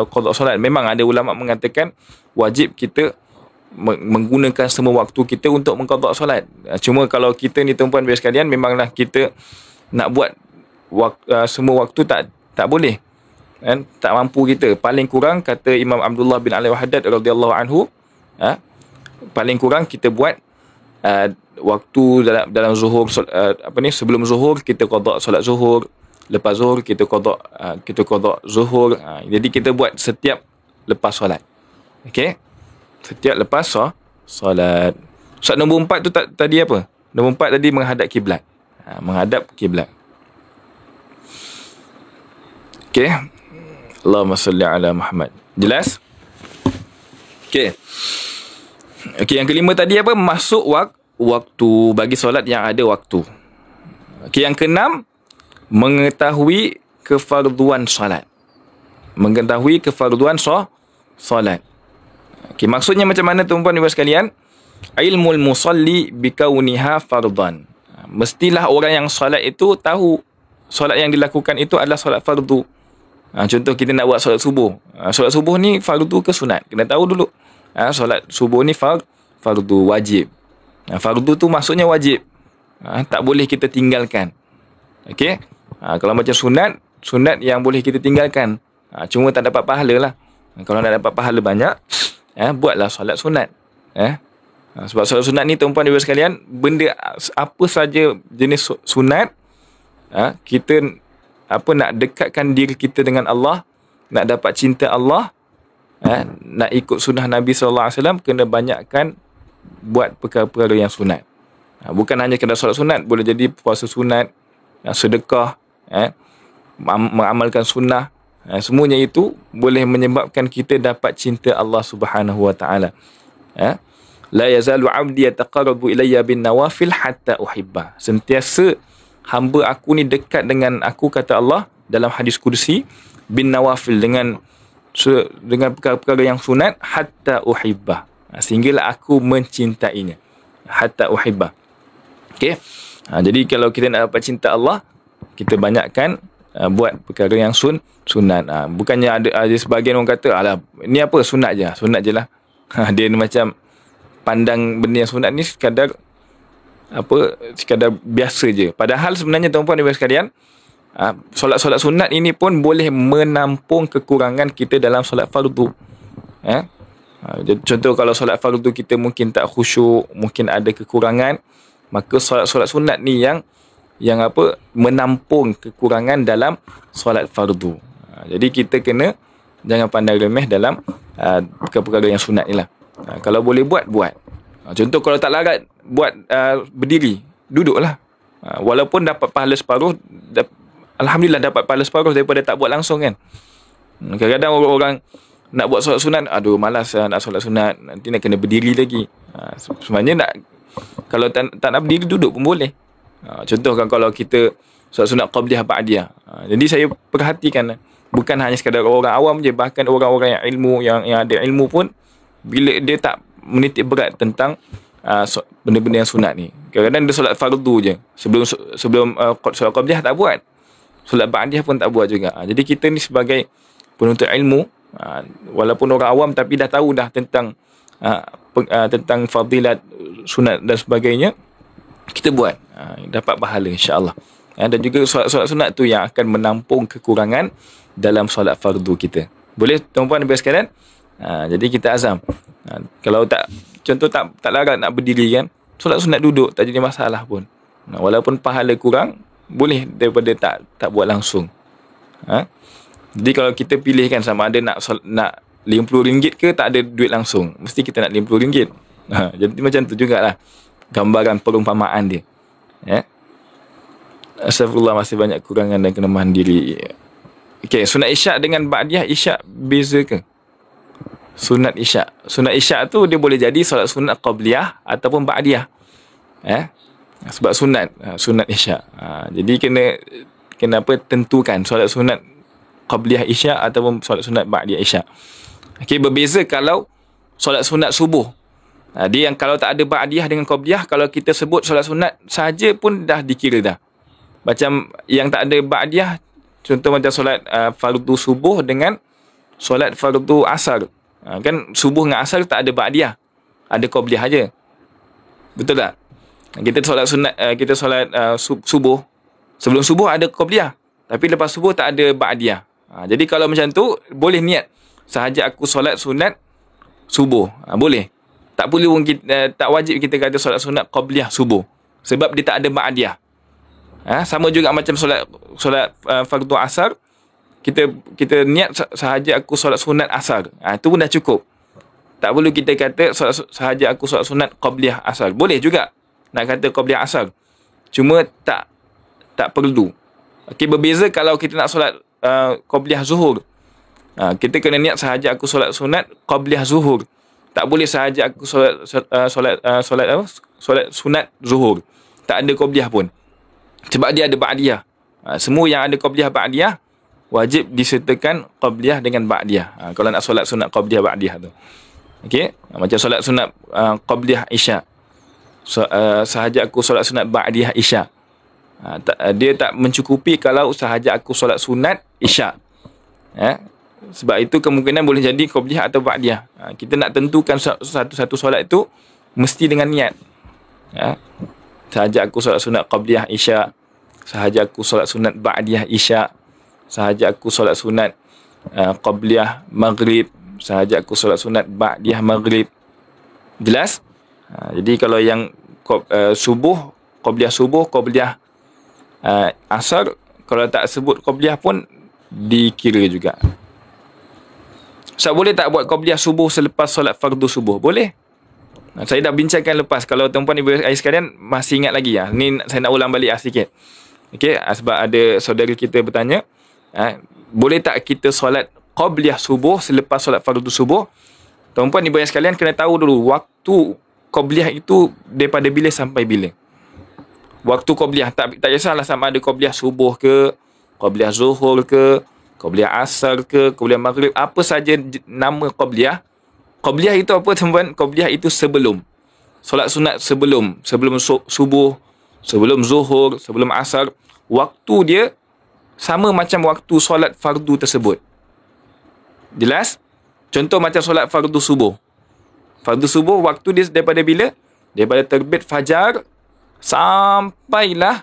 qada solat. Memang ada ulama mengatakan wajib kita menggunakan semua waktu kita untuk mengqada solat. Cuma kalau kita ni tuan-puan dan sekalian, memanglah kita nak buat semua waktu tak boleh. Kan? Tak mampu kita. Paling kurang kata Imam Abdullah bin Ali Wahdad radhiyallahu anhu, paling kurang kita buat waktu dalam zuhur, sebelum zuhur kita qada solat zuhur, lepas zuhur kita qada zuhur. Jadi kita buat setiap lepas solat. Okey, setiap lepas solat. Solat nombor 4 tu tadi apa? Nombor 4 tadi menghadap kiblat. Menghadap kiblat. Okey, Allahumma salli ala Muhammad. Jelas? Okey. Okey, yang kelima tadi apa? Masuk waktu, bagi solat yang ada waktu. Okey, yang keenam, mengetahui kefarduan solat. Mengetahui kefarduan solat. Okey, maksudnya macam mana tuan-tuan dan puan sekalian? Ilmul musalli bikauniha fardan. Mestilah orang yang solat itu tahu solat yang dilakukan itu adalah solat fardu. Contoh kita nak buat solat subuh. Solat subuh ni fardu ke sunat? Kena tahu dulu. Solat subuh ni fardu, wajib. Fardu tu maksudnya wajib. Tak boleh kita tinggalkan. Okey? Kalau macam sunat yang boleh kita tinggalkan. Cuma tak dapat pahala lah. Kalau nak dapat pahala banyak, buatlah solat sunat. Sebab solat sunat ni tuan-puan dan puan sekalian, benda apa saja jenis sunat, kita nak dekatkan diri kita dengan Allah, nak dapat cinta Allah, nak ikut sunnah Nabi SAW, kena banyakkan buat perkara-perkara yang sunat. Bukan hanya kena solat sunat, boleh jadi puasa sunat, sedekah, mengamalkan sunnah. Semuanya itu boleh menyebabkan kita dapat cinta Allah Subhanahu Wa Taala. La yazalu 'abdi yataqarrabu ilayya bin nawafil hatta uhibba. Sentiasa hamba aku ni dekat dengan aku, kata Allah dalam hadis kursi, bin nawafil, dengan perkara-perkara yang sunat, hatta uhibba, sehinggalah aku mencintainya. Hatta uhibba. Okey. Jadi kalau kita nak dapat cinta Allah, kita banyakkan buat perkara yang sunat. Bukannya ada sebahagian orang kata, alah ni apa, sunat je lah. Dia macam pandang benda yang sunat ni sekadar biasa je. Padahal sebenarnya tuan-puan dan puan sekalian, solat-solat sunat ini pun boleh menampung kekurangan kita dalam solat fardu. Contoh kalau solat fardu kita mungkin tak khusyuk, mungkin ada kekurangan, maka solat-solat sunat ni yang menampung kekurangan dalam solat fardu. Jadi kita kena jangan pandang remeh dalam perkara-perkara yang sunat ni lah. Kalau boleh buat. Contoh kalau tak larat buat berdiri, duduklah. Walaupun dapat pahala separuh, alhamdulillah dapat pahala separuh daripada tak buat langsung kan. Kadang-kadang orang nak buat solat sunat, aduh malas nak solat sunat, nanti nak kena berdiri lagi. Sebenarnya kalau tak nak berdiri, duduk pun boleh. Contoh kan kalau kita solat sunat qabliyah ba'diyah. Jadi saya perhatikan, bukan hanya sekadar orang awam je, bahkan orang-orang yang ada ilmu pun, bila dia tak menitik berat tentang benda-benda yang sunat ni, kadang-kadang dia solat fardu je, sebelum solat qabliyah tak buat, solat ba'diyah pun tak buat juga. Jadi kita ni sebagai penuntut ilmu, walaupun orang awam tapi dah tahu dah tentang fadilat sunat dan sebagainya, kita buat, dapat pahala insya-Allah. Dan juga solat sunat tu yang akan menampung kekurangan dalam solat fardu kita. Boleh tuan-puan dan puan sekalian? Jadi kita azam. Kalau contoh tak larat nak berdiri kan, solat sunat duduk, tak jadi masalah pun. Walaupun pahala kurang, boleh daripada tak buat langsung. Jadi kalau kita pilih kan, sama ada nak RM50 ke tak ada duit langsung, mesti kita nak RM50. Jadi macam tu jugalah gambaran perumpamaan dia. Astagfirullah, masih banyak kurangan dan kelemahan diri. Okey, sunat isyak dengan ba'diyah isyak beza ke? Sunat isyak tu dia boleh jadi solat sunat qabliyah ataupun ba'diyah. Sebab sunat isyak. Jadi kena tentukan solat sunat qabliyah isyak ataupun solat sunat ba'diyah isyak. Okey, berbeza kalau solat sunat subuh. Dia yang kalau tak ada ba'diyah dengan qabliyah, kalau kita sebut solat sunat saja pun dah dikira dah. Macam yang tak ada ba'diyah, contoh macam solat fardu subuh dengan solat fardu asar. Kan subuh dengan asar tak ada ba'diyah, ada qabliyah aja. Betul tak? Kita solat sunat, kita solat subuh, sebelum subuh ada qabliyah, tapi lepas subuh tak ada ba'diyah. Jadi kalau macam tu boleh niat sahaja aku solat sunat subuh, boleh. Tak perlu pun kita, tak wajib kita kata solat sunat qabliyah subuh. Sebab dia tak ada ba'diyah. Sama juga macam solat fardu asar. Kita niat sahaja aku solat sunat asar. Itu pun dah cukup. Tak perlu kita kata sahaja aku solat sunat qabliyah asar. Boleh juga nak kata qabliyah asar. Cuma tak perlu. Okey, berbeza kalau kita nak solat qabliyah zuhur. Kita kena niat sahaja aku solat sunat qabliyah zuhur. Tak boleh sahaja aku solat sunat zuhur. Tak ada qabliyah pun. Sebab dia ada ba'diyah. Semua yang ada qabliyah ba'diyah wajib disertakan qabliyah dengan ba'diyah. Kalau nak solat sunat qabliyah ba'diyah tu. Okey, macam solat sunat qabliyah isyak. Sahaja aku solat sunat ba'diyah isyak. Dia tak mencukupi kalau sahaja aku solat sunat isyak. Sebab itu kemungkinan boleh jadi qabliyah atau ba'diyah. Kita nak tentukan satu-satu solat itu mesti dengan niat. Sahaja aku solat sunat qabliyah isyak, sahaja aku solat sunat ba'diyah isyak, sahaja aku solat sunat qabliyah maghrib, sahaja aku solat sunat ba'diyah maghrib. Jelas? Jadi kalau yang subuh, qabliyah subuh, qabliyah asar, kalau tak sebut qabliyah pun dikira juga. Boleh tak buat qabliyah subuh selepas solat fardu subuh? Boleh. Saya dah bincangkan lepas. Kalau tuan-puan ibu ayah sekalian masih ingat lagi, ni saya nak ulang balik sikit. Okey, sebab ada saudara kita bertanya, boleh tak kita solat qabliyah subuh selepas solat fardu subuh? Tuan-puan ibu ayah sekalian kena tahu dulu waktu qabliyah itu daripada bila sampai bila. Waktu qabliyah tak kisahlah sama ada qabliyah subuh ke, qabliyah zuhur ke, qabliyah asar ke, qabliyah maghrib, apa saja nama qabliyah. Qabliyah itu apa teman-teman? Qabliyah itu sebelum. Solat sunat sebelum subuh, sebelum zuhur, sebelum asar. Waktu dia sama macam waktu solat fardu tersebut. Jelas? Contoh macam solat fardu subuh. Fardu subuh waktu dia daripada bila? Daripada terbit fajar sampailah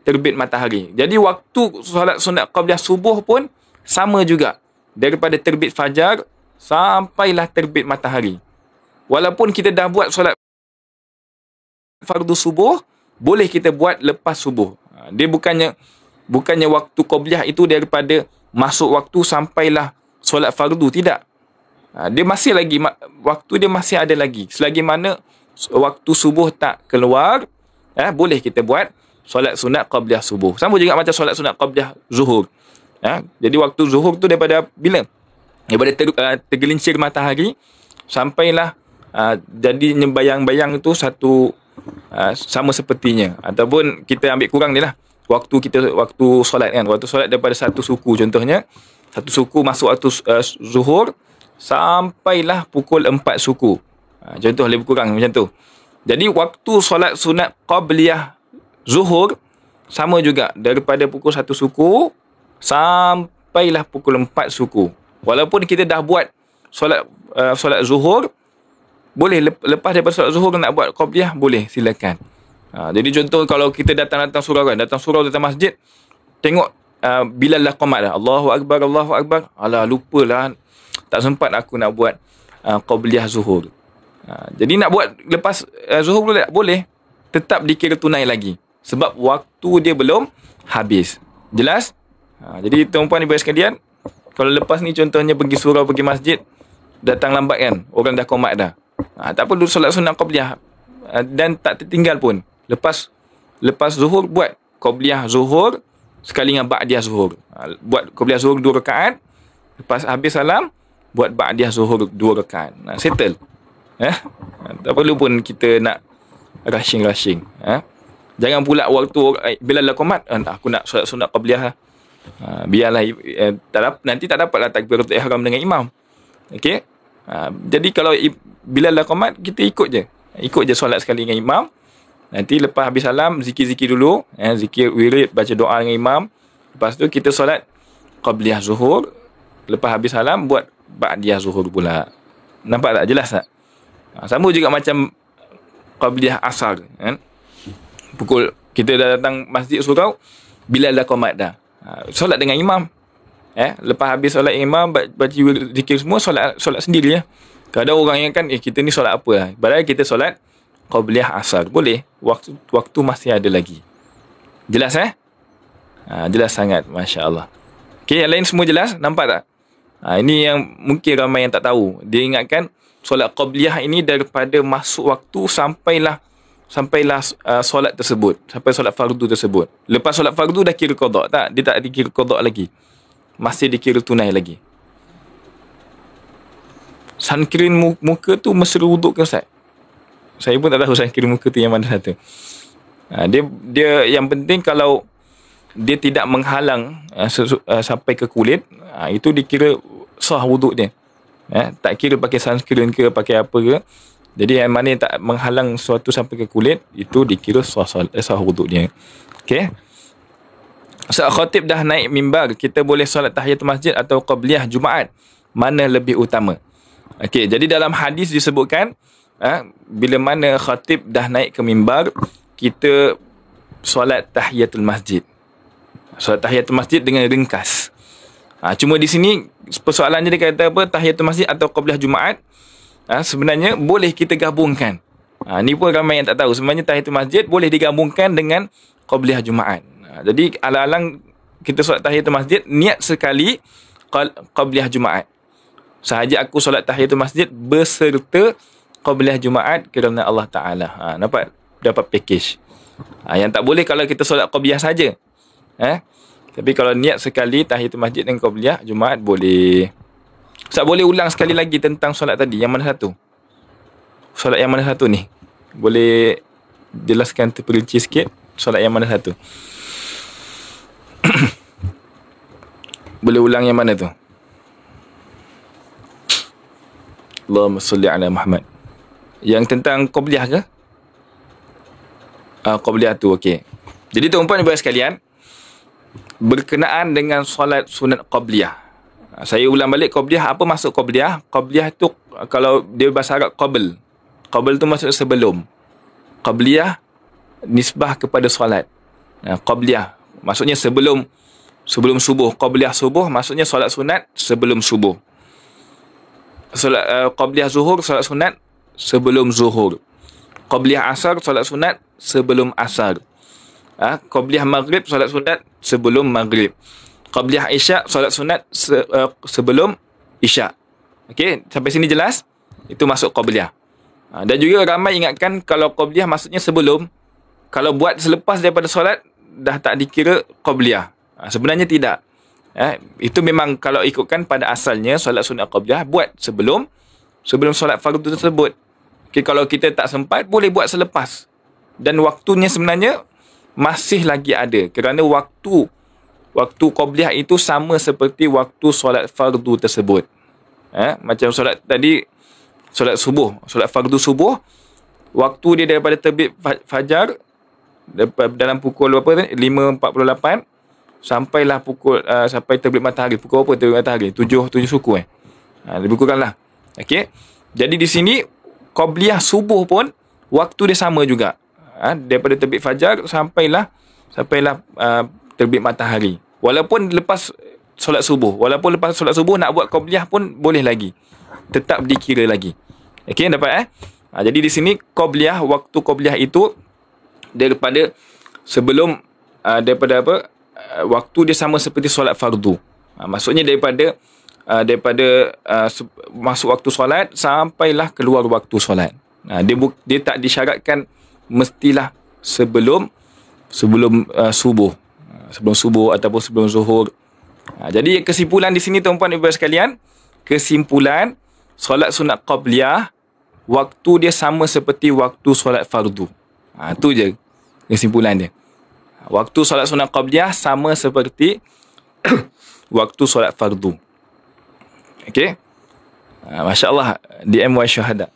terbit matahari. Jadi waktu solat sunat qabliyah subuh pun sama juga. Daripada terbit fajar sampailah terbit matahari. Walaupun kita dah buat solat fardu subuh, boleh kita buat lepas subuh. Dia bukannya waktu qabliyah itu daripada masuk waktu sampailah solat fardu, tidak. Dia masih lagi, waktu dia masih ada lagi. Selagi mana waktu subuh tak keluar, boleh kita buat solat sunat qabliyah subuh. Sama juga macam solat sunat qabliyah zuhur. Jadi waktu zuhur tu daripada bila? Daripada tergelincir matahari sampailah jadi bayang-bayang itu satu sama sepertinya. Ataupun kita ambil kurang ni lah. Waktu solat kan. Waktu solat daripada satu suku contohnya. Satu suku masuk waktu zuhur sampailah pukul 4 suku. Contoh lebih kurang macam tu. Jadi waktu solat sunat qabliyah zuhur sama juga. Daripada pukul 1 suku sampailah pukul 4 suku. Walaupun kita dah buat solat zuhur, boleh lepas daripada solat zuhur nak buat qabliyah, boleh, silakan. Jadi contoh kalau kita datang surau kan, datang masjid, tengok Bilal dah qamat dah. Allahu Akbar, Allahu Akbar. Alah, lupalah. Tak sempat aku nak buat qabliyah zuhur. Jadi nak buat lepas zuhur boleh. Tetap dikira tunai lagi. Sebab waktu dia belum habis. Jelas? Jadi tuan-puan ibu sekalian, kalau lepas ni contohnya pergi surau, pergi masjid, datang lambat kan, orang dah qamat dah. Tak perlu solat sunat qabliyah. Dan tak tertinggal pun. Lepas zuhur, buat qabliyah zuhur sekali dengan ba'diyah zuhur. Buat qabliyah zuhur 2 rakaat. Lepas habis salam, buat ba'diyah zuhur 2 rakaat. Settle. Tak perlu pun kita nak rushing. Jangan pula waktu bila dah qamat, aku nak solat sunat qabliyah. Biarlah nanti tak dapatlah takbiratul ihram dengan imam. Okey. Jadi kalau bila dah qamat, kita ikut je solat sekali dengan imam. Nanti lepas habis salam, zikir-zikir dulu, zikir wirid, baca doa dengan imam. Lepas tu kita solat qabliyah zuhur. Lepas habis salam, buat ba'diyah zuhur pula. Nampak tak? Jelas tak? Sama juga macam qabliyah asar kan. Pukul kita dah datang masjid surau, bila dah qamat dah. Solat dengan imam. Lepas habis solat imam, baca zikir semua, solat sendiri ya. Kadang orang ingatkan kita ni solat apa lah. Padahal kita solat qabliyah asar. Boleh. Waktu masih ada lagi. Jelas jelas sangat. Masya Allah. Okay, yang lain semua jelas? Nampak tak? Ini yang mungkin ramai yang tak tahu. Dia ingatkan solat qabliyah ini daripada masuk waktu sampailah solat tersebut. Sampai solat fardu tersebut. Lepas solat fardu dah kira qada. Tak? Dia tak dikira qada lagi. Masih dikira tunai lagi. Sunscreen muka tu mesti wuduk ke Ustaz? Saya pun tak tahu sunscreen muka tu yang mana satu. Dia yang penting kalau dia tidak menghalang sampai ke kulit, itu dikira sah wuduk dia. Tak kira pakai sunscreen ke, pakai apa ke. Jadi yang mana yang tak menghalang sesuatu sampai ke kulit, itu dikira sah wuduk dia. Okey. Saat khatib dah naik mimbar, kita boleh solat tahiyatul masjid atau qabliyah Jumaat. Mana lebih utama? Okey, jadi dalam hadis disebutkan bila mana khatib dah naik ke mimbar, kita solat tahiyatul masjid. Solat tahiyatul masjid dengan ringkas. Cuma di sini persoalannya dia kata apa? Tahiyatul masjid atau qabliyah Jumaat. Sebenarnya boleh kita gabungkan. Ni pun ramai yang tak tahu. Sebenarnya tahiyatul masjid boleh digabungkan dengan qabliyah Jumaat. Jadi alang-alang kita solat tahiyatul masjid, niat sekali qabliyah Jumaat. Sahaja aku solat tahiyatul masjid beserta qabliyah Jumaat kerana Allah Ta'ala. Nampak? Dapat package. Yang tak boleh kalau kita solat qabliyah saja. Tapi kalau niat sekali tahiyatul masjid dengan qabliyah Jumaat boleh. Ustaz boleh ulang sekali lagi tentang solat tadi. Yang mana satu? Solat yang mana satu ni? Boleh jelaskan terperinci sikit? Solat yang mana satu? Boleh ulang yang mana tu? Allahumma salli ala Muhammad. Yang tentang qabliyah ke? Qabliyah tu, okey. Jadi tuan-tuan ibu sekalian, berkenaan dengan solat sunat qabliyah. Saya ulang balik qabliyah. Apa maksud qabliyah? Qabliyah tu kalau dia bahasa Arab qabl. Qabl tu maksud sebelum. Qabliyah nisbah kepada solat. Qabliyah maksudnya sebelum subuh. Qabliyah subuh maksudnya solat sunat sebelum subuh. Solat qabliyah zuhur, solat sunat sebelum zuhur. Qabliyah asar, solat sunat sebelum asar. Qabliyah maghrib, solat sunat sebelum maghrib. Qabliyah isyak, solat sunat sebelum isyak. Okey, sampai sini jelas? Itu masuk qabliyah. Dan juga ramai ingatkan kalau qabliyah maksudnya sebelum. Kalau buat selepas daripada solat, dah tak dikira qabliyah. Sebenarnya tidak. Itu memang kalau ikutkan pada asalnya, solat sunat qabliyah buat sebelum solat fardu tersebut. Okay, kalau kita tak sempat, boleh buat selepas. Dan waktunya sebenarnya masih lagi ada. Kerana waktu qabliyah itu sama seperti waktu solat fardu tersebut. Macam solat tadi, solat subuh, solat fardu subuh, waktu dia daripada terbit fajar dalam pukul berapa tadi? 5.48 sampailah sampai terbit matahari. Pukul apa terbit matahari? 7 suku lebih kuranglah. Okey. Jadi di sini qabliyah subuh pun waktu dia sama juga. Daripada terbit fajar sampailah terbit matahari. Walaupun lepas solat subuh nak buat qabliyah pun boleh lagi. Tetap dikira lagi. Okey, dapat jadi di sini qabliyah, waktu qabliyah itu daripada sebelum daripada apa? Waktu dia sama seperti solat fardu. Maksudnya daripada masuk waktu solat sampailah keluar waktu solat. Dia tak disyaratkan mestilah sebelum subuh. Sebelum subuh ataupun sebelum zuhur. Jadi kesimpulan di sini tuan-tuan ibu sekalian, kesimpulan solat sunat qabliyah waktu dia sama seperti waktu solat fardu. Itu je kesimpulan dia. Waktu solat sunat qabliyah sama seperti waktu solat fardu. Okey. Masya-Allah, DMY syuhada.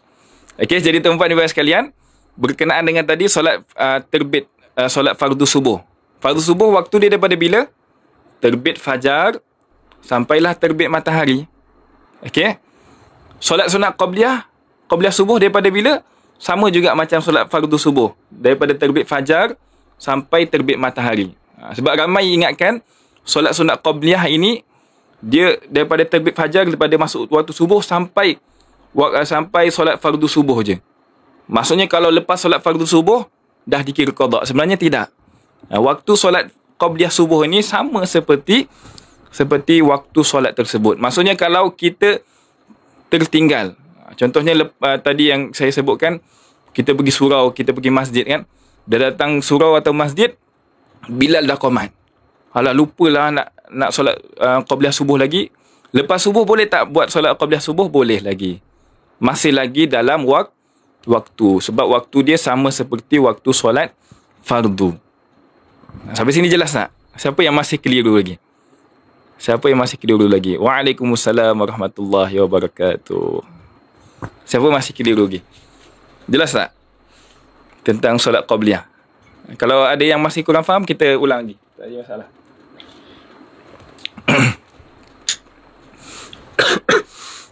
Okey, jadi tuan-tuan ibu sekalian, berkenaan dengan tadi solat terbit solat fardu subuh. Fardu subuh waktu dia daripada bila? Terbit fajar sampailah terbit matahari. Okey. Solat sunat qabliyah subuh daripada bila? Sama juga macam solat fardu subuh. Daripada terbit fajar sampai terbit matahari. Sebab ramai ingatkan solat sunat qabliyah ini dia daripada terbit fajar, daripada masuk waktu subuh sampai sampai solat fardu subuh je. Maksudnya kalau lepas solat fardu subuh dah dikira qada. Sebenarnya tidak. Waktu solat qabliyah subuh ini sama seperti waktu solat tersebut. Maksudnya kalau kita tertinggal, contohnya tadi yang saya sebutkan, kita pergi surau, kita pergi masjid kan, dah datang surau atau masjid, Bilal dah qomat. Alah, lupalah nak solat qabliyah subuh lagi. Lepas subuh boleh tak buat solat qabliyah subuh? Boleh lagi. Masih lagi dalam waktu. Sebab waktu dia sama seperti waktu solat fardu. Sampai sini jelas tak? Siapa yang masih keliru lagi? Waalaikumsalam warahmatullahi wabarakatuh. Siapa masih keliru lagi? Jelas tak? Tentang solat qabliyah. Kalau ada yang masih kurang faham, kita ulang lagi. Tak ada masalah.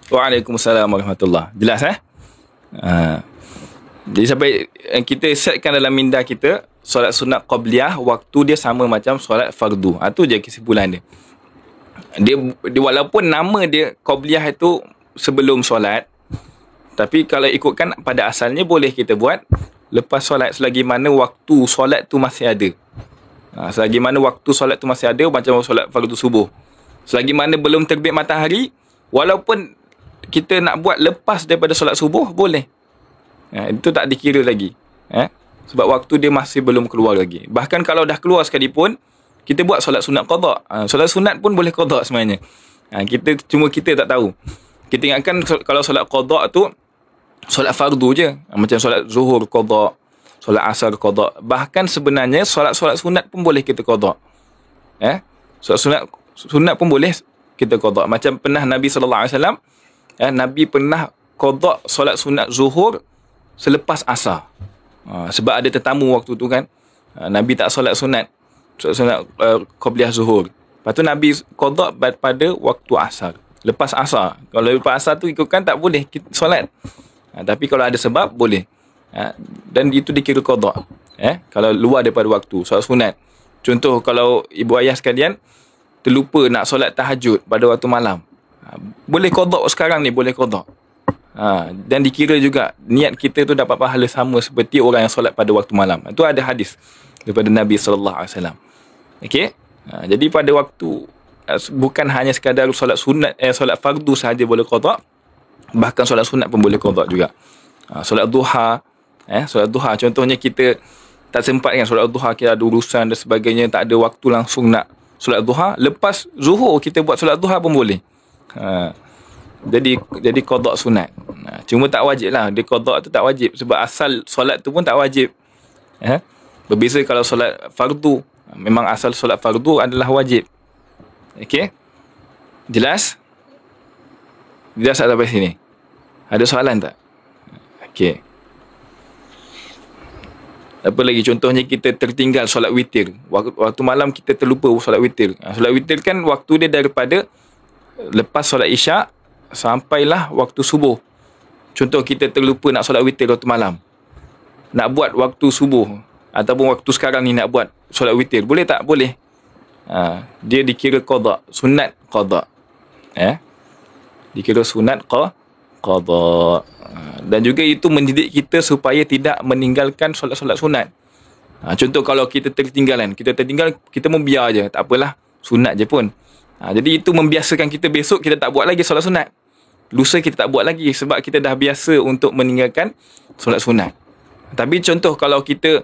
Waalaikumsalam warahmatullahi. Jelas Jadi sampai kita setkan dalam minda kita, solat sunat qabliyah waktu dia sama macam solat fardu. Itu je kesimpulan dia. Dia walaupun nama dia qabliyah itu sebelum solat, tapi kalau ikutkan pada asalnya boleh kita buat lepas solat selagi mana waktu solat tu masih ada. Selagi mana waktu solat tu masih ada, macam solat fardu subuh. Selagi mana belum terbit matahari, walaupun kita nak buat lepas daripada solat subuh, boleh. Itu tak dikira lagi. Sebab waktu dia masih belum keluar lagi. Bahkan kalau dah keluar sekalipun, kita buat solat sunat qada. Solat sunat pun boleh qada sebenarnya. Kita tak tahu. Kita ingatkan kalau solat qada tu solat fardu je. Macam solat zuhur qada, solat asar qada. Bahkan sebenarnya solat-solat sunat pun boleh kita qada. Solat sunat pun boleh kita qada. Macam pernah Nabi SAW, Nabi pernah qada solat sunat zuhur selepas asar. Sebab ada tetamu waktu tu kan. Nabi tak solat sunat qabliyah zuhur. Lepas tu Nabi qada pada waktu asar. Lepas asar. Kalau lepas asar tu ikutkan tak boleh solat. Tapi kalau ada sebab, boleh. Dan itu dikira qada. Kalau luar daripada waktu, solat sunat. Contoh, kalau ibu ayah sekalian terlupa nak solat tahajud pada waktu malam. Boleh qada sekarang ni, boleh qada. Dan dikira juga niat kita tu dapat pahala sama seperti orang yang solat pada waktu malam. Itu ada hadis daripada Nabi SAW. Okey. Jadi pada waktu bukan hanya sekadar solat sunat, solat fardu sahaja boleh qada, bahkan solat sunat pun boleh qada juga. Solat duha, solat duha contohnya kita tak sempat kan solat duha, kita ada urusan dan sebagainya, tak ada waktu langsung nak solat duha, lepas zuhur kita buat solat duha pun boleh. Jadi qada sunat. Cuma tak wajib lah. Dia qada tu tak wajib sebab asal solat tu pun tak wajib. Berbeza kalau solat fardu, memang asal solat fardu adalah wajib. Okey? Jelas? Jelas tak sampai sini? Ada soalan tak? Okey. Apa lagi? Contohnya kita tertinggal solat witir. Waktu malam kita terlupa solat witir. Solat witir kan waktu dia daripada lepas solat isyak sampailah waktu subuh. Contoh kita terlupa nak solat witir waktu malam. Nak buat waktu subuh ataupun waktu sekarang ni nak buat solat witir. Boleh tak? Boleh. Dia dikira qada, sunat qada. Dikira sunat qada. Dan juga itu mendidik kita supaya tidak meninggalkan solat-solat sunat. Contoh kalau kita tertinggal, kita membiar je, tak apalah, sunat je pun. Jadi itu membiasakan kita besok kita tak buat lagi solat sunat. Lusa kita tak buat lagi sebab kita dah biasa untuk meninggalkan solat sunat. Tapi contoh kalau kita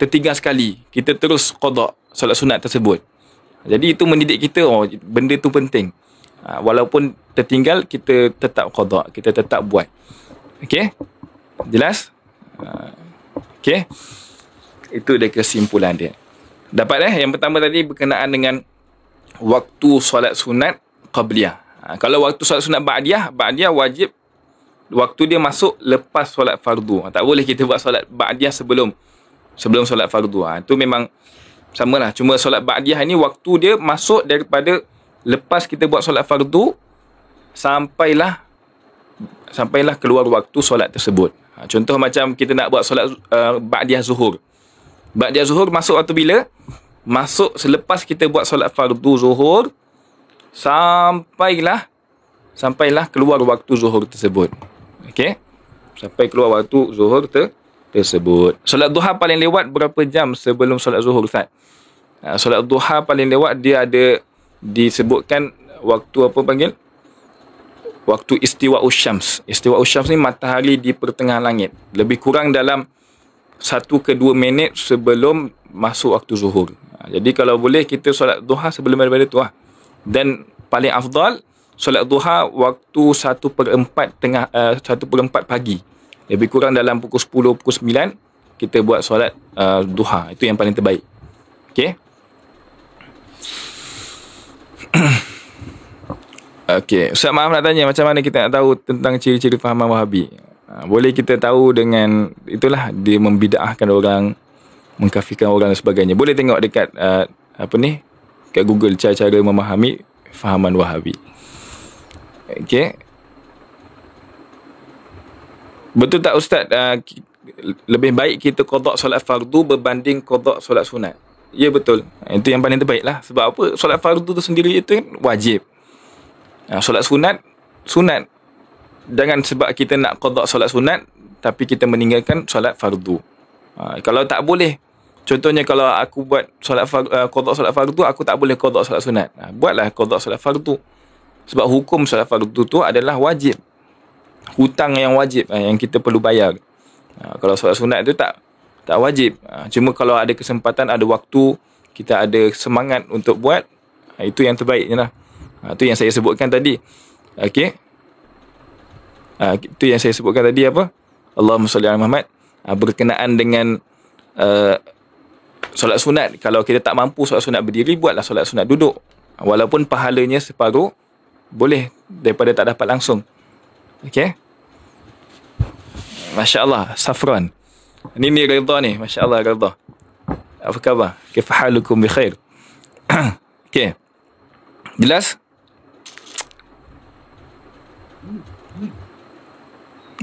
tertinggal sekali, kita terus qada solat sunat tersebut. Jadi itu mendidik kita, benda tu penting. Walaupun tertinggal, kita tetap qada, kita tetap buat. Okey? Jelas? Okey? Itu dia kesimpulan dia. Dapat yang pertama tadi berkenaan dengan waktu solat sunat qabliyah. Kalau waktu solat sunat ba'diyah wajib waktu dia masuk lepas solat fardu. Tak boleh kita buat solat ba'diyah sebelum solat fardu. Itu memang samalah. Cuma solat ba'diyah ni waktu dia masuk daripada lepas kita buat solat fardu sampailah keluar waktu solat tersebut. Contoh macam kita nak buat solat ba'diyah zuhur. Ba'diyah zuhur masuk waktu bila? Masuk selepas kita buat solat fardu zuhur sampailah keluar waktu zuhur tersebut. Okey. Sampai keluar waktu zuhur tersebut. Solat duha paling lewat berapa jam sebelum solat zuhur, Ustaz? Solat duha paling lewat dia ada disebutkan waktu apa panggil? Waktu istiwa usyams. Istiwa usyams ni matahari di pertengahan langit. Lebih kurang dalam 1 ke 2 minit sebelum masuk waktu zuhur. Jadi kalau boleh kita solat duha sebelum daripada tu lah. Dan paling afdal solat duha waktu 1/4 pagi. Lebih kurang dalam pukul 10, pukul 9 kita buat solat duha. Itu yang paling terbaik. Okey. Okey, Ustaz maaf nak tanya, macam mana kita nak tahu tentang ciri-ciri fahaman Wahabi? Boleh kita tahu dengan itulah dia membid'ahkan orang, mengkafirkan orang dan sebagainya. Boleh tengok dekat kat Google cara-cara memahami fahaman Wahabi. Okey. Betul tak Ustaz, lebih baik kita qada solat fardu berbanding qada solat sunat? Ya betul. Itu yang paling terbaik lah. Sebab apa? Solat fardu tu sendiri itu kan wajib. Solat sunat, jangan sebab kita nak qada solat sunat tapi kita meninggalkan solat fardu. Kalau tak boleh, contohnya kalau aku buat qada solat fardu, aku tak boleh qada solat sunat. Buatlah qada solat fardu. Sebab hukum solat fardu tu adalah wajib. Hutang yang wajib yang kita perlu bayar. Kalau solat sunat tu tak wajib. Cuma kalau ada kesempatan, ada waktu, kita ada semangat untuk buat, itu yang terbaiknya lah. Itu yang saya sebutkan tadi. Okey. Itu yang saya sebutkan tadi apa? Allahumma salli ala Muhammad. Berkenaan dengan solat sunat. Kalau kita tak mampu solat sunat berdiri, buatlah solat sunat duduk. Walaupun pahalanya separuh, boleh daripada tak dapat langsung. Okey. Masya Allah, Safran. Ni Ridha ni. Masya Allah, Ridha. Apa khabar? Kifahalukum bi khair. Okey. Jelas?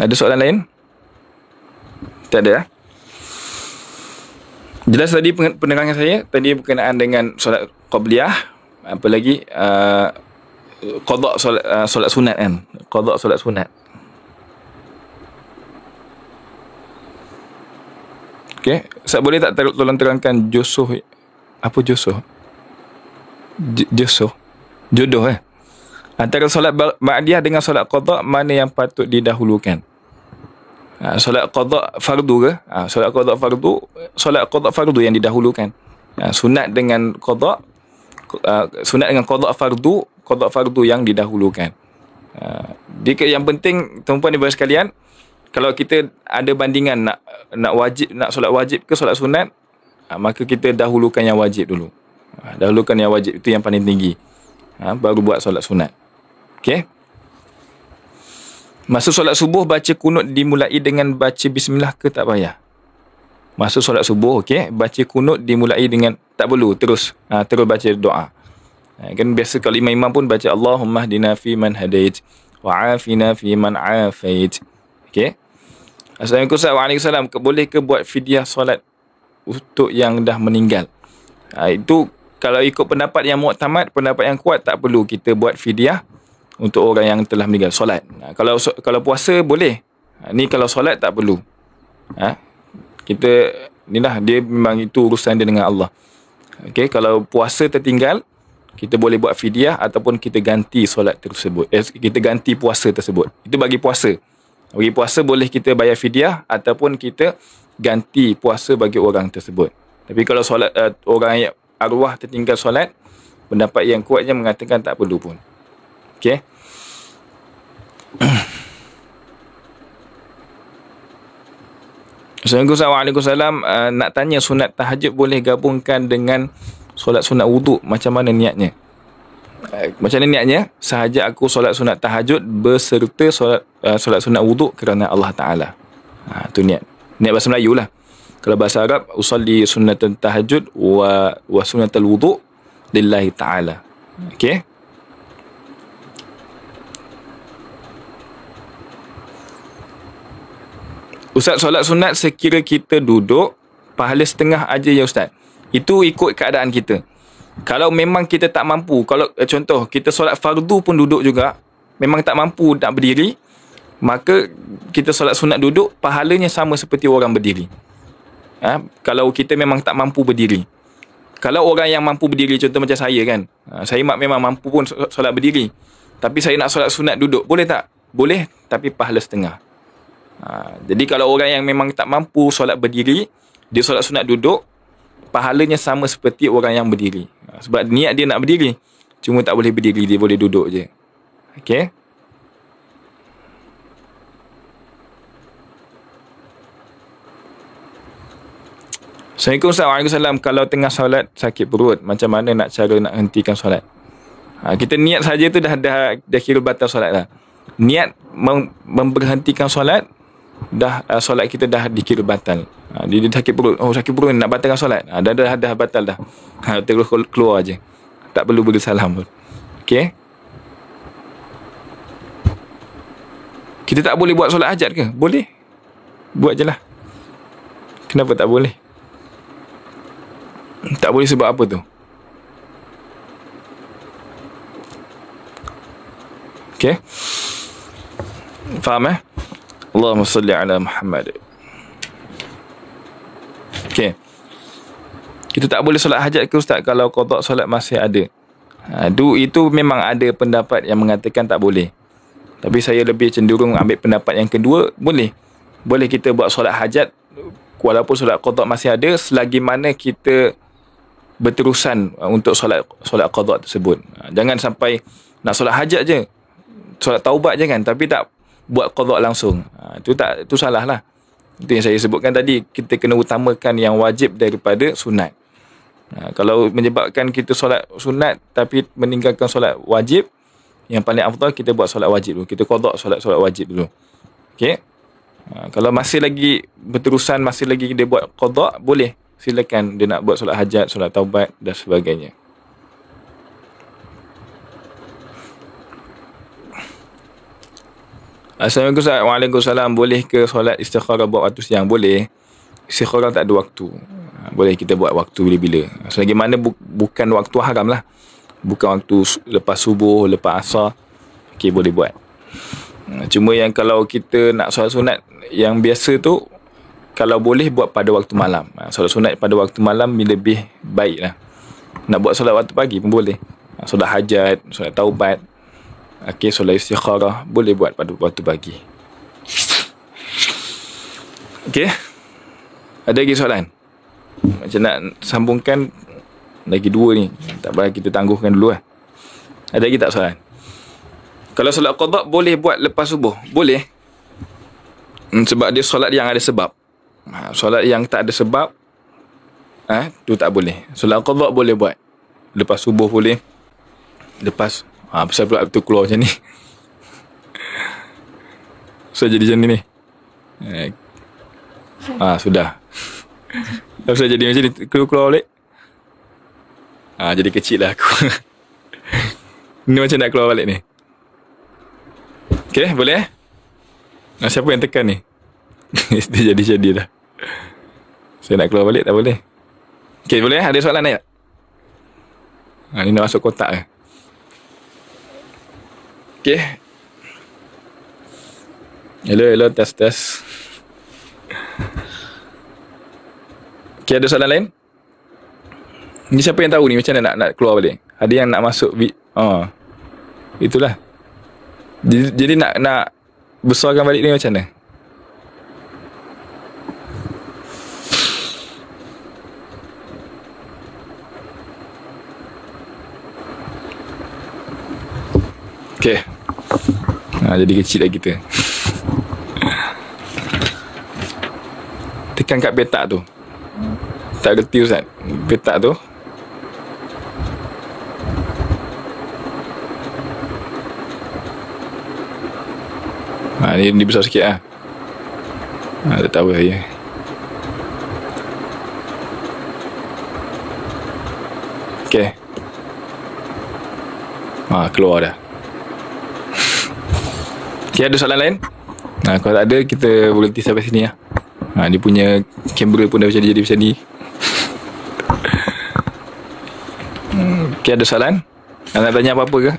Ada soalan lain? Tak ada. Jelas tadi penerangan saya tadi berkenaan dengan solat qabliyah, apa lagi qada solat sunat kan. Qada solat sunat. Okey, Ustaz boleh tak tolong terangkan josoh? Apa josoh? Jodoh antara solat ba'diyah dengan solat qada, mana yang patut didahulukan? Solat qada fardu ke? Solat qada fardu yang didahulukan. Sunat dengan qada fardu yang didahulukan. Yang penting tuan-puan ibu sekalian, kalau kita ada bandingan nak solat wajib ke solat sunat, maka kita dahulukan yang wajib dulu. Dahulukan yang wajib, itu yang paling tinggi. Baru buat solat sunat. Okey. Masa solat subuh baca kunut dimulai dengan baca bismillah ke tak payah? Masa solat subuh, okey, baca kunut dimulai dengan tak perlu, terus baca doa. Kan biasa kalau imam pun baca Allahumma hdina fi man hadait wa afina fi man afait. Okey. Assalamualaikum Waalaikumsalam. Boleh ke buat fidyah solat untuk yang dah meninggal? Itu kalau ikut pendapat yang mu'tamad, pendapat yang kuat, tak perlu kita buat fidyah untuk orang yang telah meninggal solat. Kalau puasa boleh. Ni kalau solat tak perlu. Kita inilah dia memang itu urusan dia dengan Allah. Okey, kalau puasa tertinggal, kita boleh buat fidyah ataupun kita ganti solat tersebut. Kita ganti puasa tersebut. Itu bagi puasa. Bagi puasa boleh kita bayar fidyah ataupun kita ganti puasa bagi orang tersebut. Tapi kalau solat orang yang arwah tertinggal solat, pendapat yang kuatnya mengatakan tak perlu pun. Okey. Assalamualaikum. Nak tanya sunat tahajud boleh gabungkan dengan solat sunat wuduk, macam mana niatnya? Macam mana niatnya? Sahaja aku solat sunat tahajud beserta solat sunat wuduk kerana Allah Ta'ala. Itu niat. Niat bahasa Melayu lah. Kalau bahasa Arab, usalli sunnatul tahajud wa sunnatul wuduk lillahi Ta'ala. Okey. Ustaz, solat sunat sekira kita duduk, pahala setengah aja ya Ustaz. Itu ikut keadaan kita. Kalau memang kita tak mampu, kalau contoh kita solat fardu pun duduk juga, memang tak mampu nak berdiri, maka kita solat sunat duduk, pahalanya sama seperti orang berdiri. Kalau kita memang tak mampu berdiri. Kalau orang yang mampu berdiri, contoh macam saya kan, saya memang mampu pun solat berdiri, tapi saya nak solat sunat duduk, boleh tak? Boleh, tapi pahala setengah. Jadi kalau orang yang memang tak mampu solat berdiri, dia solat sunat duduk, pahalanya sama seperti orang yang berdiri. Sebab niat dia nak berdiri, cuma tak boleh berdiri, dia boleh duduk je. Okey. Assalamualaikum. Waalaikumsalam. Kalau tengah solat sakit perut, macam mana nak cara nak hentikan solat? Kita niat saja tu dah kira batal solat lah. Niat memberhentikan solat, solat kita dah dikira batal. Dia sakit perut. Oh, sakit perut nak batalkan solat. Dah batal dah. Terus keluar je. Tak perlu beri salam pun. Okey. Kita tak boleh buat solat hajat ke? Boleh. Buat je lah. Kenapa tak boleh? Tak boleh sebab apa tu? Okey. Faham Allahumma salli ala Muhammad. Okey. Kita tak boleh solat hajat ke Ustaz kalau qada solat masih ada? Itu memang ada pendapat yang mengatakan tak boleh. Tapi saya lebih cenderung ambil pendapat yang kedua, boleh. Boleh kita buat solat hajat walaupun solat qada masih ada, selagi mana kita berterusan untuk solat qada tersebut. Jangan sampai nak solat hajat je, solat taubat je kan, tapi tak buat qada langsung. Itu salah lah. Itu yang saya sebutkan tadi, kita kena utamakan yang wajib daripada sunat. Kalau menyebabkan kita solat sunat tapi meninggalkan solat wajib, yang paling afdal kita buat solat wajib dulu. Kita qada solat wajib dulu. Okey. Kalau masih lagi berterusan, masih lagi dia buat qada, boleh. Silakan dia nak buat solat hajat, solat taubat dan sebagainya. Assalamualaikum. Waalaikumsalam. Boleh ke solat istikharah buat waktu siang? Boleh. Istikharah tak ada waktu. Boleh kita buat waktu bila-bila. Selagi mana bukan waktu haram lah. Bukan waktu lepas subuh, lepas asar. Okey, boleh buat. Cuma yang kalau kita nak solat sunat yang biasa tu, kalau boleh buat pada waktu malam. Solat sunat pada waktu malam lebih baik lah. Nak buat solat waktu pagi pun boleh. Solat hajat, solat taubat, okey, solat istikharah boleh buat pada waktu pagi. Okey. Ada lagi soalan? Macam nak sambungkan lagi dua ni. Tak payah kita tangguhkan dulu lah. Ada lagi tak soalan? Kalau solat qada boleh buat lepas subuh? Boleh. Sebab dia solat yang ada sebab. Solat yang tak ada sebab, tu tak boleh. Solat qada boleh buat lepas subuh, boleh. Lepas pasal pula tu keluar macam ni. So jadi macam ni. Sudah. Pasal jadi macam ni, keluar balik. Jadi kecil lah aku. Ni macam nak keluar balik ni. Okey, boleh? Siapa yang tekan ni? Dia jadi dah. Saya nak keluar balik tak boleh. Okey, boleh? Ada soalan tak? Ni nak masuk kotak ke? Okey. Hello, test. Okey, ada soalan lain? Ni siapa yang tahu ni macam mana nak keluar balik? Ada yang nak masuk itulah. Jadi nak besarkan balik ni macam mana? Okey. Jadi kecil lah kita. Tekan kat petak tu. Tak reti Ustaz. Petak tu. Ni besar sikit lah. Tak tahu saya. Okey. Keluar dah. Okey, ada soalan lain? Kalau tak ada, kita berhenti sampai sini lah. Dia punya kamera pun dah jadi macam ni. Okey, ada soalan? Nak tanya apa-apa ke?